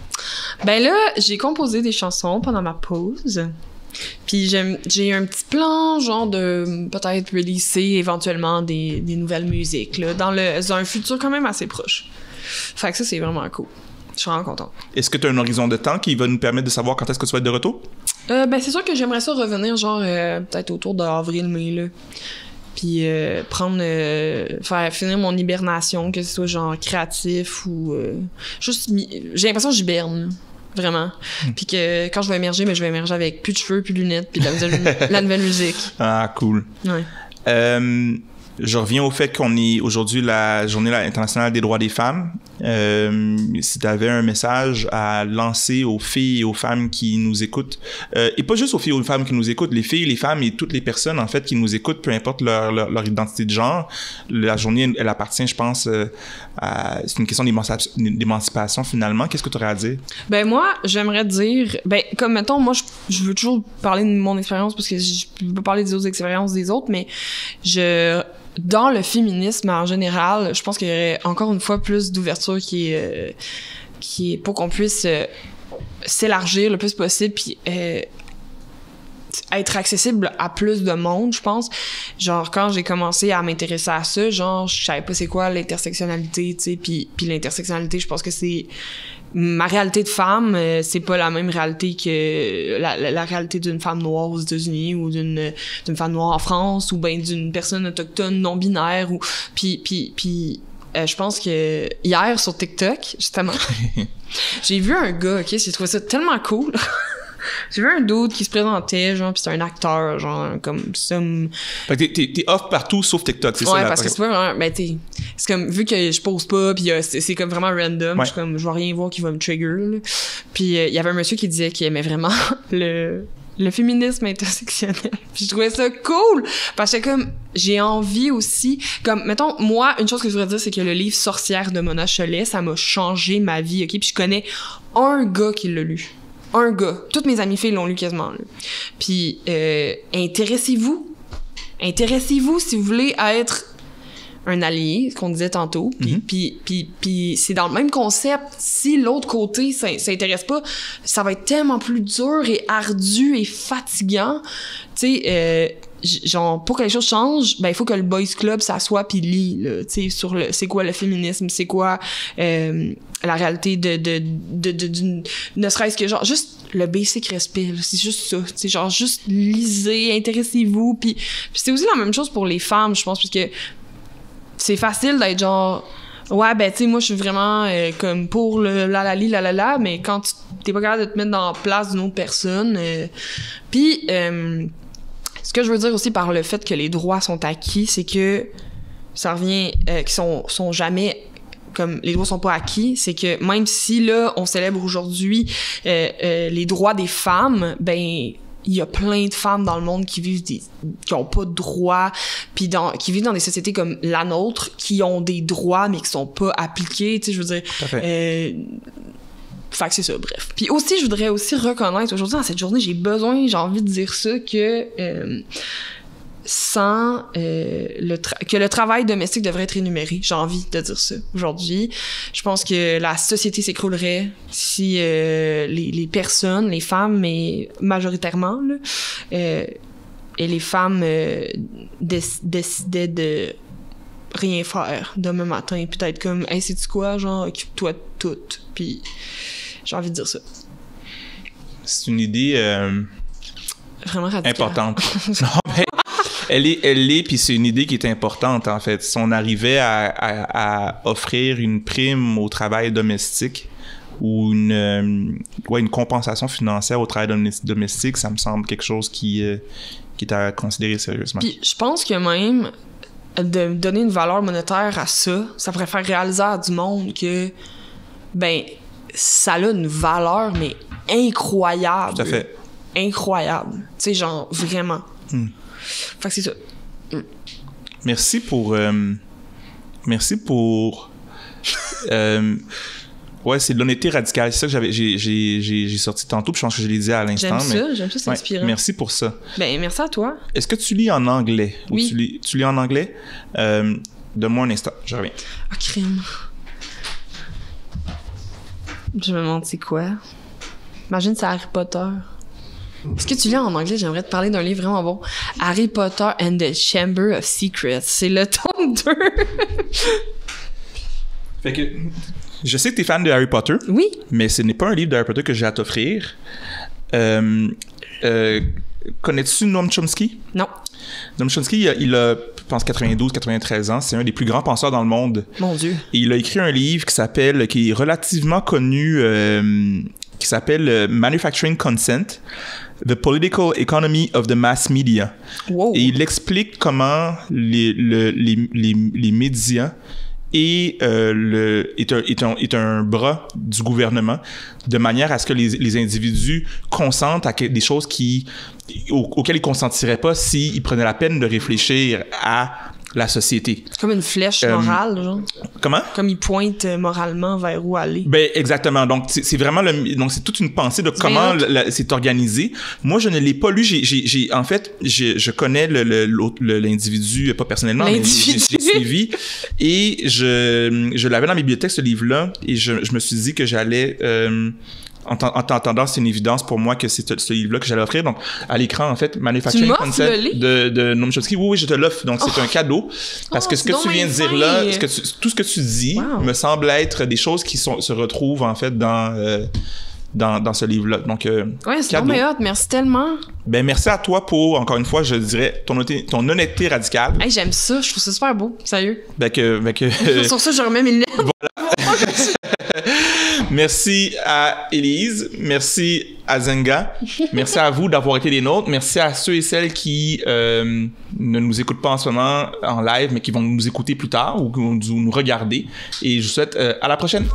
Ben là, j'ai composé des chansons pendant ma pause. Puis j'ai un petit plan, genre de peut-être releaser éventuellement des nouvelles musiques, là, dans un futur quand même assez proche. Fait que ça, c'est vraiment cool. Je suis vraiment contente. Est-ce que tu as un horizon de temps qui va nous permettre de savoir quand est-ce que tu vas être de retour? Ben c'est sûr que j'aimerais ça revenir, genre, peut-être autour d'avril-mai, là. Puis faire finir mon hibernation, que ce soit genre créatif ou juste... J'ai l'impression que j'hiberne, là. Vraiment. Puis que quand je vais émerger, je vais émerger avec plus de cheveux, plus de lunettes, puis la nouvelle musique. Ah, cool. Ouais. Je reviens au fait qu'on est aujourd'hui la Journée internationale des droits des femmes. Si tu avais un message à lancer aux filles et aux femmes qui nous écoutent, et pas juste aux filles et aux femmes qui nous écoutent, les filles, les femmes et toutes les personnes en fait qui nous écoutent, peu importe leur identité de genre, la journée, elle appartient, je pense, c'est une question d'émancipation finalement. Qu'est-ce que tu aurais à dire? Ben moi, j'aimerais dire, comme mettons, moi, je veux toujours parler de mon expérience parce que je peux pas parler des autres expériences des autres, mais dans le féminisme en général, je pense qu'il y aurait encore une fois plus d'ouverture qui est pour qu'on puisse s'élargir le plus possible puis être accessible à plus de monde, je pense. Genre, quand j'ai commencé à m'intéresser à ça, genre, je savais pas c'est quoi l'intersectionnalité, tu sais, puis l'intersectionnalité, je pense que c'est ma réalité de femme, c'est pas la même réalité que la réalité d'une femme noire aux États-Unis ou d'une femme noire en France ou ben d'une personne autochtone non binaire ou puis je pense que hier sur TikTok justement j'ai vu un gars, OK, j'ai trouvé ça tellement cool. J'ai vu un dude qui se présentait, genre, pis c'est un acteur, genre, comme ça. Fait que t'es off partout sauf TikTok, c'est ça? Ouais, parce que c'est pas vraiment. Ben, c'est comme, vu que je pose pas, pis c'est comme vraiment random, je suis comme, je vais rien voir qui va me trigger, là. Pis il y avait un monsieur qui disait qu'il aimait vraiment le féminisme intersectionnel. Puis je trouvais ça cool! Parce que comme, j'ai envie aussi, comme, mettons, moi, une chose que je voudrais dire, c'est que le livre Sorcière de Mona Chollet, ça m'a changé ma vie, OK? Puis je connais un gars qui l'a lu. Un gars. Toutes mes amies filles l'ont lu quasiment. Là. Puis, intéressez-vous si vous voulez être un allié, ce qu'on disait tantôt. Puis c'est dans le même concept. Si l'autre côté s'intéresse pas, ça va être tellement plus dur et ardu et fatigant. Tu sais, genre, pour que les choses changent, ben, il faut que le boys club s'assoie pis lit, là, tu sais, sur c'est quoi le féminisme, c'est quoi la réalité d'une, ne serait-ce que genre, juste le basic respect, là, c'est juste ça, tu sais, genre, juste lisez, intéressez-vous, puis c'est aussi la même chose pour les femmes, je pense, parce que c'est facile d'être genre, ouais, ben, tu sais, moi, je suis vraiment comme pour le la, mais quand t'es pas capable de te mettre dans la place d'une autre personne, puis ce que je veux dire aussi par le fait que les droits sont acquis, c'est que ça revient qu'ils sont jamais comme les droits sont pas acquis, c'est que même si là on célèbre aujourd'hui les droits des femmes, ben il y a plein de femmes dans le monde qui ont pas de droits, puis qui vivent dans des sociétés comme la nôtre, qui ont des droits mais qui sont pas appliqués, tu sais, je veux dire. Fait que c'est ça, bref. Puis aussi, je voudrais aussi reconnaître, aujourd'hui, dans cette journée, j'ai envie de dire ça, que que le travail domestique devrait être énuméré. J'ai envie de dire ça aujourd'hui. Je pense que la société s'écroulerait si les personnes, les femmes, mais majoritairement, là, et les femmes décidaient de rien faire demain matin, puis d'être comme, hey, sais-tu quoi, genre, occupe-toi de tout. Puis j'ai envie de dire ça. C'est une idée vraiment radicale. Importante. Non, mais elle est, puis c'est une idée qui est importante, en fait. Si on arrivait à offrir une prime au travail domestique, une compensation financière au travail domestique, ça me semble quelque chose qui est à considérer sérieusement. Puis je pense que même de donner une valeur monétaire à ça pourrait faire réaliser à du monde que ben ça a une valeur mais incroyable. Tout à fait. Incroyable. Tu sais, genre vraiment. Fait que c'est ça. Merci pour ouais, c'est de l'honnêteté radicale. C'est ça que j'ai sorti tantôt, puis je pense que je l'ai dit à l'instant. J'aime ça, c'est inspirant. Merci pour ça. Ben, merci à toi. Est-ce que tu lis en anglais? Oui. Ou tu lis en anglais? Donne-moi un instant, je reviens. Ah, crime. Je me demande c'est quoi. Imagine c'est Harry Potter. Est-ce que tu lis en anglais? J'aimerais te parler d'un livre vraiment bon. Harry Potter and the Chamber of Secrets. C'est le tome 2. Fait que je sais que tu es fan de Harry Potter. Oui. Mais ce n'est pas un livre de Harry Potter que j'ai à t'offrir. Connais-tu Noam Chomsky? Non. Noam Chomsky, il a, je pense, 92-93 ans. C'est un des plus grands penseurs dans le monde. Mon Dieu. Et il a écrit un livre qui est relativement connu, qui s'appelle Manufacturing Consent, The Political Economy of the Mass Media. Wow. Et il explique comment les médias est un bras du gouvernement de manière à ce que les individus consentent à des choses auxquelles ils consentiraient pas s'ils prenaient la peine de réfléchir à la société. Comme une flèche morale, genre. Comment? Comme il pointe moralement vers où aller. Ben exactement. Donc c'est vraiment donc c'est toute une pensée de comment c'est organisé. Moi je ne l'ai pas lu. En fait je connais l'individu pas personnellement, mais j'ai suivi et je l'avais dans la bibliothèque ce livre-là et je me suis dit que j'allais en t'entendant, c'est une évidence pour moi que c'est ce livre-là que j'allais offrir. Donc, à l'écran, en fait, Manufacturing Consent de Noam Chomsky. Oui, je te l'offre. Donc, c'est un cadeau. Parce que ce que tu viens de dire là, tout ce que tu dis me semble être des choses qui se retrouvent, en fait, dans ce livre-là. Donc, ouais, c'est vraiment hot. Merci tellement. Ben, merci à toi pour, encore une fois, je dirais, ton honnêteté radicale. Hey, j'aime ça. Je trouve ça super beau. Sérieux. Sur ça, je remets mes lunettes. Voilà. Merci à Élise, merci à Zenga, merci à vous d'avoir été des nôtres, merci à ceux et celles qui ne nous écoutent pas en ce moment en live, mais qui vont nous écouter plus tard ou nous regarder. Et je vous souhaite à la prochaine.